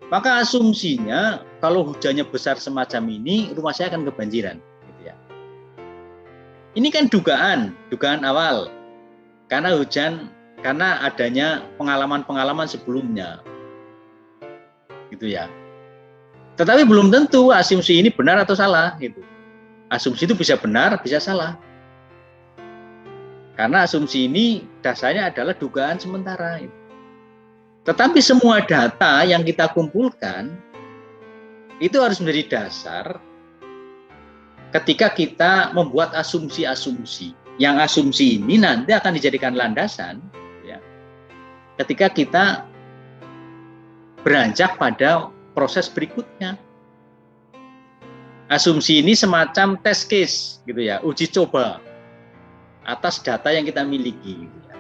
maka asumsinya kalau hujannya besar semacam ini, rumah saya akan kebanjiran gitu ya. Ini kan dugaan awal karena adanya pengalaman-pengalaman sebelumnya gitu ya. Tetapi belum tentu asumsi ini benar atau salah gitu. Asumsi itu bisa benar, bisa salah. Karena asumsi ini dasarnya adalah dugaan sementara. Tetapi semua data yang kita kumpulkan itu harus menjadi dasar ketika kita membuat asumsi-asumsi. Yang asumsi ini nanti akan dijadikan landasan ya, ketika kita beranjak pada proses berikutnya. Asumsi ini semacam test case gitu ya, uji coba atas data yang kita miliki gitu ya.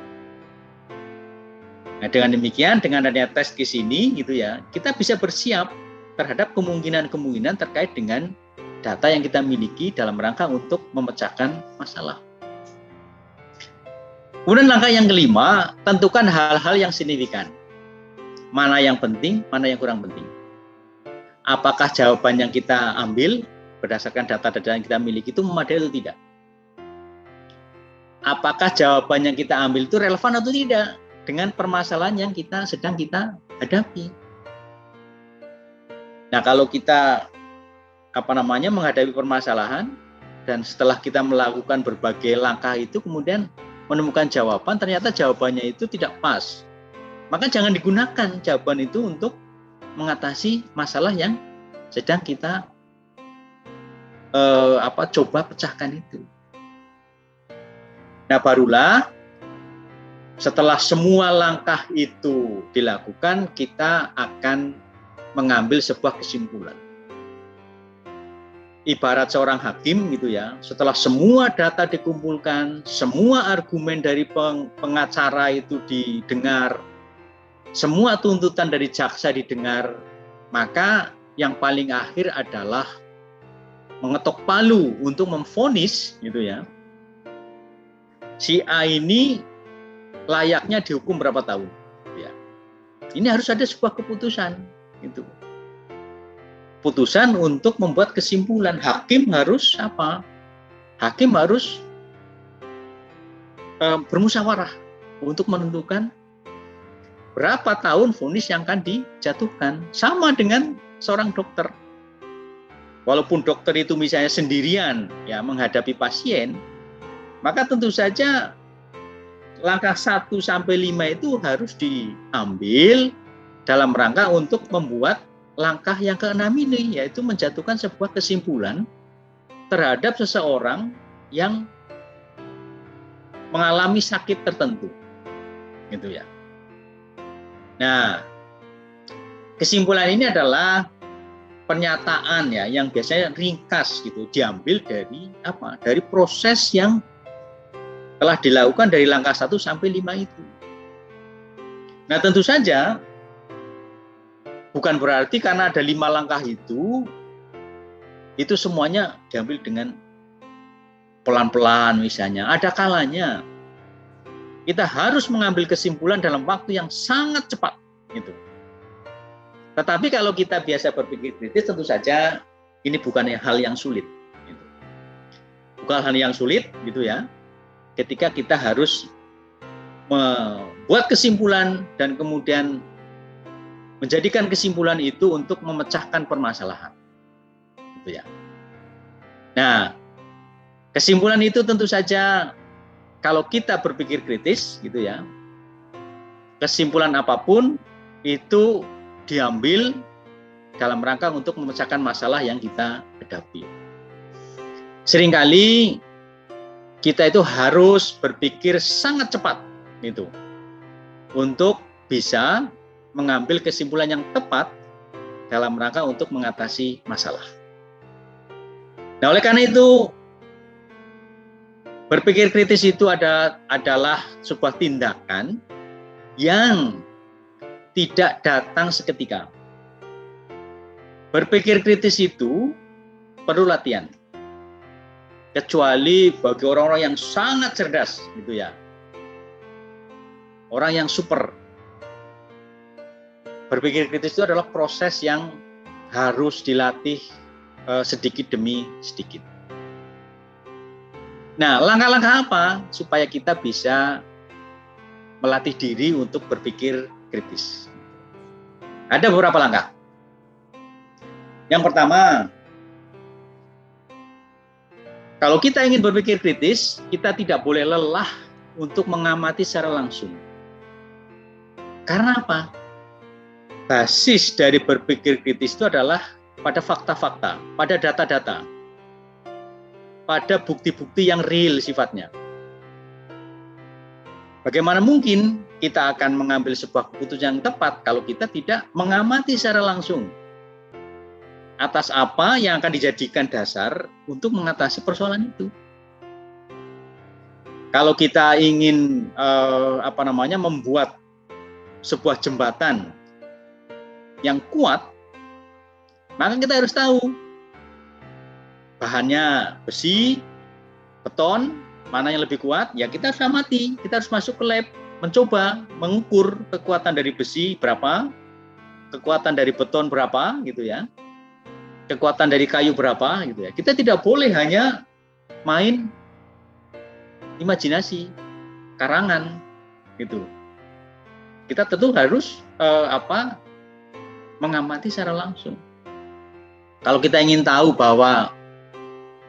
Nah, dengan demikian, dengan adanya test case ini gitu ya, kita bisa bersiap terhadap kemungkinan-kemungkinan terkait dengan data yang kita miliki dalam rangka untuk memecahkan masalah. Kemudian langkah yang kelima, tentukan hal-hal yang signifikan. Mana yang penting, mana yang kurang penting. Apakah jawaban yang kita ambil berdasarkan data-data yang kita miliki itu memadai atau tidak? Apakah jawaban yang kita ambil itu relevan atau tidak dengan permasalahan yang sedang kita hadapi? Nah, kalau kita menghadapi permasalahan dan setelah kita melakukan berbagai langkah itu kemudian menemukan jawaban, ternyata jawabannya itu tidak pas, maka jangan digunakan jawaban itu untuk mengatasi masalah yang sedang kita coba pecahkan itu. Nah, barulah setelah semua langkah itu dilakukan, kita akan mengambil sebuah kesimpulan. Ibarat seorang hakim gitu ya, setelah semua data dikumpulkan, semua argumen dari pengacara itu didengar, semua tuntutan dari jaksa didengar, maka yang paling akhir adalah mengetok palu untuk memvonis gitu ya, si A ini layaknya dihukum berapa tahun ya. Ini harus ada sebuah keputusan gitu. Putusan untuk membuat kesimpulan. Hakim harus apa? Hakim harus bermusyawarah untuk menentukan berapa tahun vonis yang akan dijatuhkan. Sama dengan seorang dokter. Walaupun dokter itu misalnya sendirian ya menghadapi pasien, maka tentu saja langkah 1 sampai 5 itu harus diambil dalam rangka untuk membuat langkah yang ke-6 ini, yaitu menjatuhkan sebuah kesimpulan terhadap seseorang yang mengalami sakit tertentu. Gitu ya. Nah, kesimpulan ini adalah pernyataan ya yang biasanya ringkas gitu, diambil dari Dari proses yang telah dilakukan dari langkah 1 sampai 5 itu. Nah, tentu saja bukan berarti karena ada 5 langkah itu semuanya diambil dengan pelan-pelan misalnya. Ada kalanya kita harus mengambil kesimpulan dalam waktu yang sangat cepat gitu. Tetapi kalau kita biasa berpikir kritis, tentu saja ini bukan hal yang sulit. Gitu. Bukan hal yang sulit, gitu ya. Ketika kita harus membuat kesimpulan dan kemudian menjadikan kesimpulan itu untuk memecahkan permasalahan. Gitu ya. Nah, kesimpulan itu tentu saja kalau kita berpikir kritis, gitu ya. Kesimpulan apapun itu diambil dalam rangka untuk memecahkan masalah yang kita hadapi. Seringkali kita itu harus berpikir sangat cepat itu untuk bisa mengambil kesimpulan yang tepat dalam rangka untuk mengatasi masalah. Nah, oleh karena itu berpikir kritis itu adalah sebuah tindakan yang tidak datang seketika. Berpikir kritis itu perlu latihan. Kecuali bagi orang-orang yang sangat cerdas, gitu ya. Orang yang super. Berpikir kritis itu adalah proses yang harus dilatih sedikit demi sedikit. Nah, langkah-langkah apa supaya kita bisa melatih diri untuk berpikir kritis? Ada beberapa langkah. Yang pertama, kalau kita ingin berpikir kritis, kita tidak boleh lelah untuk mengamati secara langsung. Karena apa? Basis dari berpikir kritis itu adalah pada fakta-fakta, pada data-data, pada bukti-bukti yang real sifatnya. Bagaimana mungkin kita akan mengambil sebuah keputusan yang tepat kalau kita tidak mengamati secara langsung atas apa yang akan dijadikan dasar untuk mengatasi persoalan itu. Kalau kita ingin membuat sebuah jembatan yang kuat, maka kita harus tahu bahannya besi, beton, mana yang lebih kuat. Ya kita harus amati, kita harus masuk ke lab, mencoba mengukur kekuatan dari besi berapa, kekuatan dari beton berapa, gitu ya. Kekuatan dari kayu berapa, gitu ya. Kita tidak boleh hanya main imajinasi, karangan, gitu. Kita tentu harus mengamati secara langsung. Kalau kita ingin tahu bahwa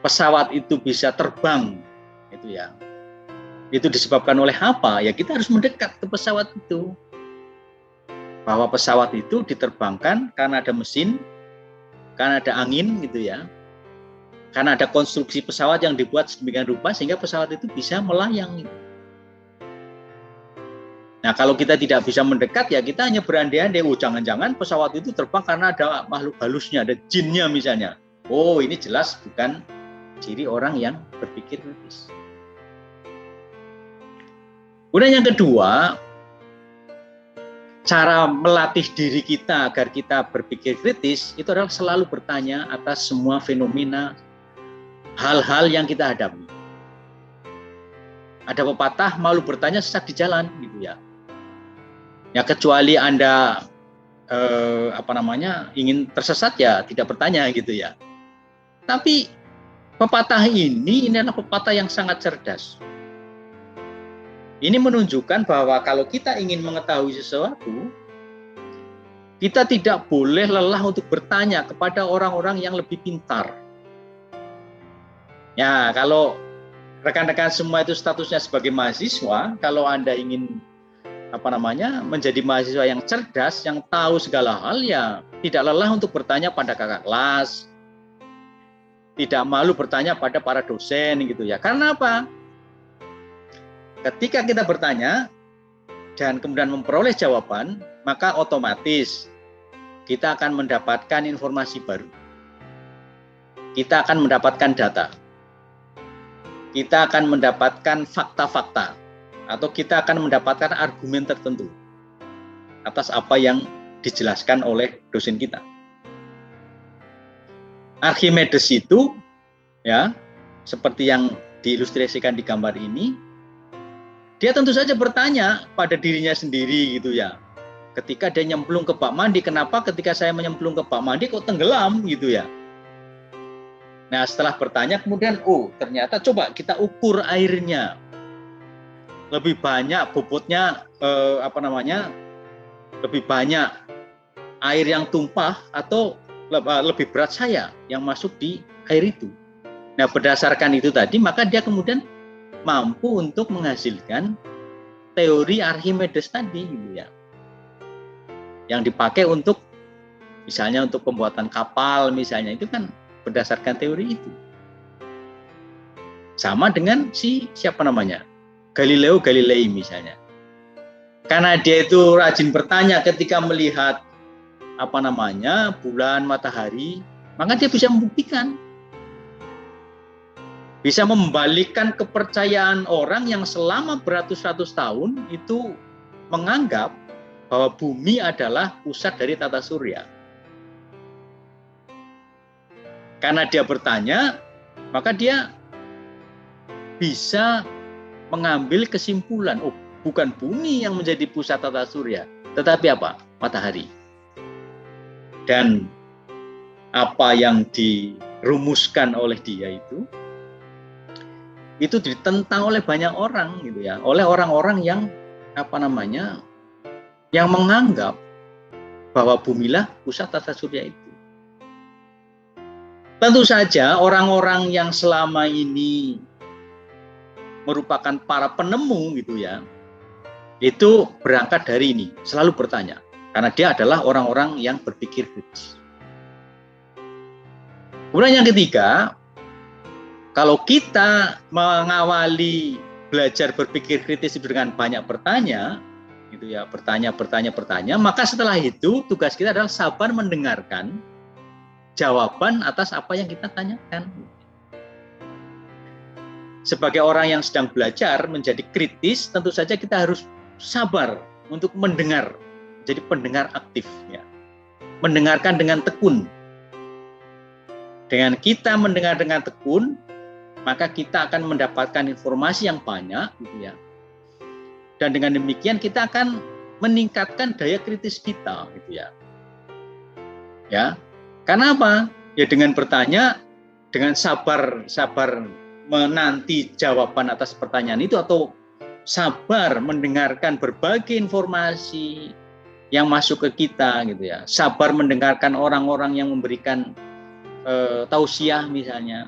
pesawat itu bisa terbang, itu ya, itu disebabkan oleh apa? Ya kita harus mendekat ke pesawat itu. Bahwa pesawat itu diterbangkan karena ada mesin, karena ada angin, gitu ya. Karena ada konstruksi pesawat yang dibuat sedemikian rupa sehingga pesawat itu bisa melayang. Nah, kalau kita tidak bisa mendekat, ya kita hanya berandai-andai, jangan-jangan pesawat itu terbang karena ada makhluk halusnya, ada jinnya misalnya. Oh, ini jelas bukan ciri orang yang berpikir kritis. Kemudian yang kedua, cara melatih diri kita agar kita berpikir kritis itu adalah selalu bertanya atas semua fenomena, hal-hal yang kita hadapi. Ada pepatah, malu bertanya sesat di jalan, gitu ya. Ya kecuali Anda ingin tersesat, ya tidak bertanya, gitu ya. Tapi pepatah ini adalah pepatah yang sangat cerdas. Ini menunjukkan bahwa kalau kita ingin mengetahui sesuatu, kita tidak boleh lelah untuk bertanya kepada orang-orang yang lebih pintar. Ya, kalau rekan-rekan semua itu statusnya sebagai mahasiswa, kalau Anda ingin menjadi mahasiswa yang cerdas, yang tahu segala hal, ya tidak lelah untuk bertanya pada kakak kelas, tidak malu bertanya pada para dosen, gitu ya. Karena apa? Ketika kita bertanya dan kemudian memperoleh jawaban, maka otomatis kita akan mendapatkan informasi baru. Kita akan mendapatkan data. Kita akan mendapatkan fakta-fakta. Atau kita akan mendapatkan argumen tertentu atas apa yang dijelaskan oleh dosen kita. Archimedes itu, ya, seperti yang diilustrasikan di gambar ini, dia tentu saja bertanya pada dirinya sendiri, gitu ya. Ketika dia nyemplung ke bak mandi, kenapa ketika saya menyemplung ke bak mandi kok tenggelam, gitu ya. Nah, setelah bertanya kemudian, ternyata coba kita ukur airnya. Lebih banyak bobotnya, lebih banyak air yang tumpah atau lebih berat saya yang masuk di air itu. Nah, berdasarkan itu tadi, maka dia kemudian mampu untuk menghasilkan teori Archimedes tadi, gitu ya, yang dipakai untuk misalnya untuk pembuatan kapal misalnya, itu kan berdasarkan teori itu. Sama dengan Galileo Galilei misalnya, karena dia itu rajin bertanya ketika melihat bulan, matahari, maka dia bisa membuktikan. Bisa membalikkan kepercayaan orang yang selama beratus-ratus tahun itu menganggap bahwa bumi adalah pusat dari tata surya. Karena dia bertanya, maka dia bisa mengambil kesimpulan, oh bukan bumi yang menjadi pusat tata surya, tetapi apa? Matahari. Dan apa yang dirumuskan oleh dia itu ditentang oleh banyak orang gitu ya, oleh orang-orang yang yang menganggap bahwa bumilah pusat tata surya itu. Tentu saja orang-orang yang selama ini merupakan para penemu gitu ya, itu berangkat dari ini, selalu bertanya, karena dia adalah orang-orang yang berpikir kritis. Kemudian yang ketiga, kalau kita mengawali belajar berpikir kritis dengan banyak bertanya, gitu ya, bertanya, maka setelah itu tugas kita adalah sabar mendengarkan jawaban atas apa yang kita tanyakan. Sebagai orang yang sedang belajar menjadi kritis, tentu saja kita harus sabar untuk mendengar, jadi pendengar aktif, ya. Mendengarkan dengan tekun. Dengan kita mendengar dengan tekun, maka kita akan mendapatkan informasi yang banyak, gitu ya. Dan dengan demikian kita akan meningkatkan daya kritis kita, gitu ya. Ya, karena apa? Ya dengan bertanya, dengan sabar menanti jawaban atas pertanyaan itu, atau sabar mendengarkan berbagai informasi yang masuk ke kita, gitu ya. Sabar mendengarkan orang-orang yang memberikan tausiah misalnya.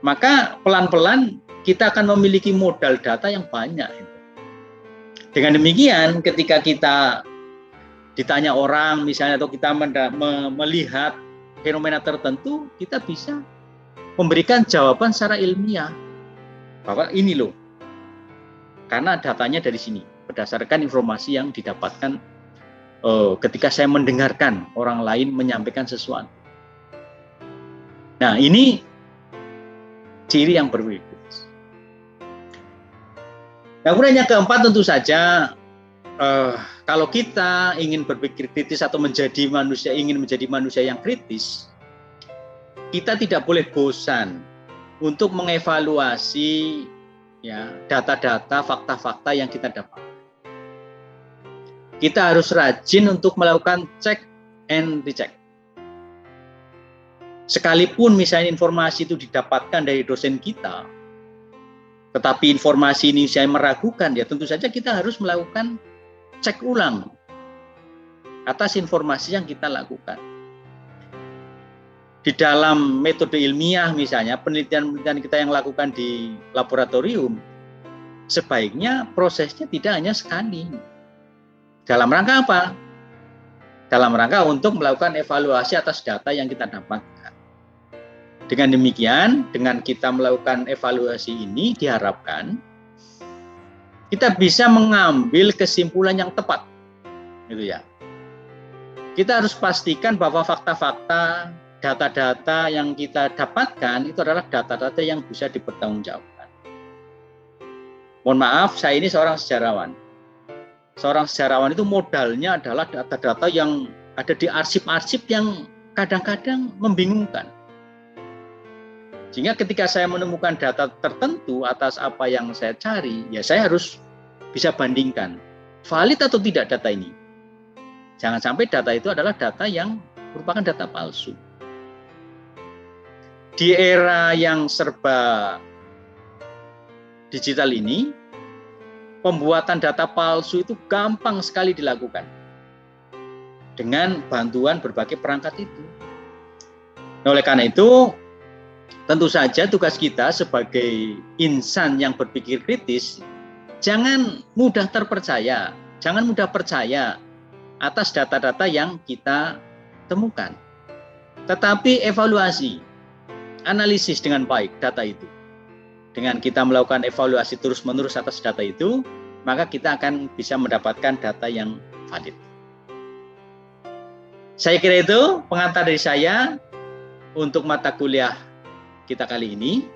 Maka pelan-pelan kita akan memiliki modal data yang banyak. Dengan demikian, ketika kita ditanya orang misalnya, atau kita melihat fenomena tertentu, kita bisa memberikan jawaban secara ilmiah bahwa ini loh, karena datanya dari sini, berdasarkan informasi yang didapatkan ketika saya mendengarkan orang lain menyampaikan sesuatu. Nah, ini ciri yang berbeda. Nah, kemudian yang keempat, tentu saja kalau kita ingin berpikir kritis atau ingin menjadi manusia yang kritis, kita tidak boleh bosan untuk mengevaluasi ya data-data, fakta-fakta yang kita dapat. Kita harus rajin untuk melakukan check and recheck. Sekalipun misalnya informasi itu didapatkan dari dosen kita, tetapi informasi ini saya meragukan, ya tentu saja kita harus melakukan cek ulang atas informasi yang kita lakukan. Di dalam metode ilmiah misalnya, penelitian-penelitian kita yang lakukan di laboratorium, sebaiknya prosesnya tidak hanya sekali. Dalam rangka apa? Dalam rangka untuk melakukan evaluasi atas data yang kita dapatkan. Dengan demikian, dengan kita melakukan evaluasi ini, diharapkan kita bisa mengambil kesimpulan yang tepat, gitu ya. Kita harus pastikan bahwa fakta-fakta, data-data yang kita dapatkan itu adalah data-data yang bisa dipertanggungjawabkan. Mohon maaf, saya ini seorang sejarawan. Seorang sejarawan itu modalnya adalah data-data yang ada di arsip-arsip yang kadang-kadang membingungkan. Sehingga ketika saya menemukan data tertentu atas apa yang saya cari, ya saya harus bisa bandingkan valid atau tidak data ini. Jangan sampai data itu adalah data yang merupakan data palsu. Di era yang serba digital ini, pembuatan data palsu itu gampang sekali dilakukan dengan bantuan berbagai perangkat itu. Nah, oleh karena itu, tentu saja tugas kita sebagai insan yang berpikir kritis, jangan mudah terpercaya, jangan mudah percaya atas data-data yang kita temukan. Tetapi evaluasi, analisis dengan baik data itu. Dengan kita melakukan evaluasi terus-menerus atas data itu, maka kita akan bisa mendapatkan data yang valid. Saya kira itu pengantar dari saya untuk mata kuliah kita kali ini,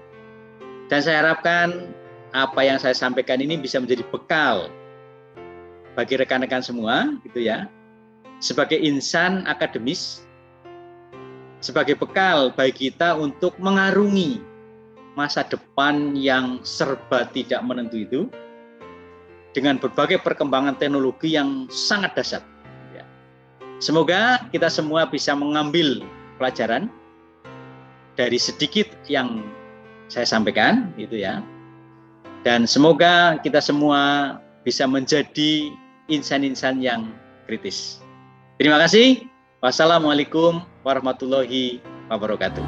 dan saya harapkan apa yang saya sampaikan ini bisa menjadi bekal bagi rekan-rekan semua, gitu ya, sebagai insan akademis, sebagai bekal bagi kita untuk mengarungi masa depan yang serba tidak menentu itu, dengan berbagai perkembangan teknologi yang sangat dahsyat. Semoga kita semua bisa mengambil pelajaran dari sedikit yang saya sampaikan, gitu ya. Dan semoga kita semua bisa menjadi insan-insan yang kritis. Terima kasih. Wassalamualaikum warahmatullahi wabarakatuh.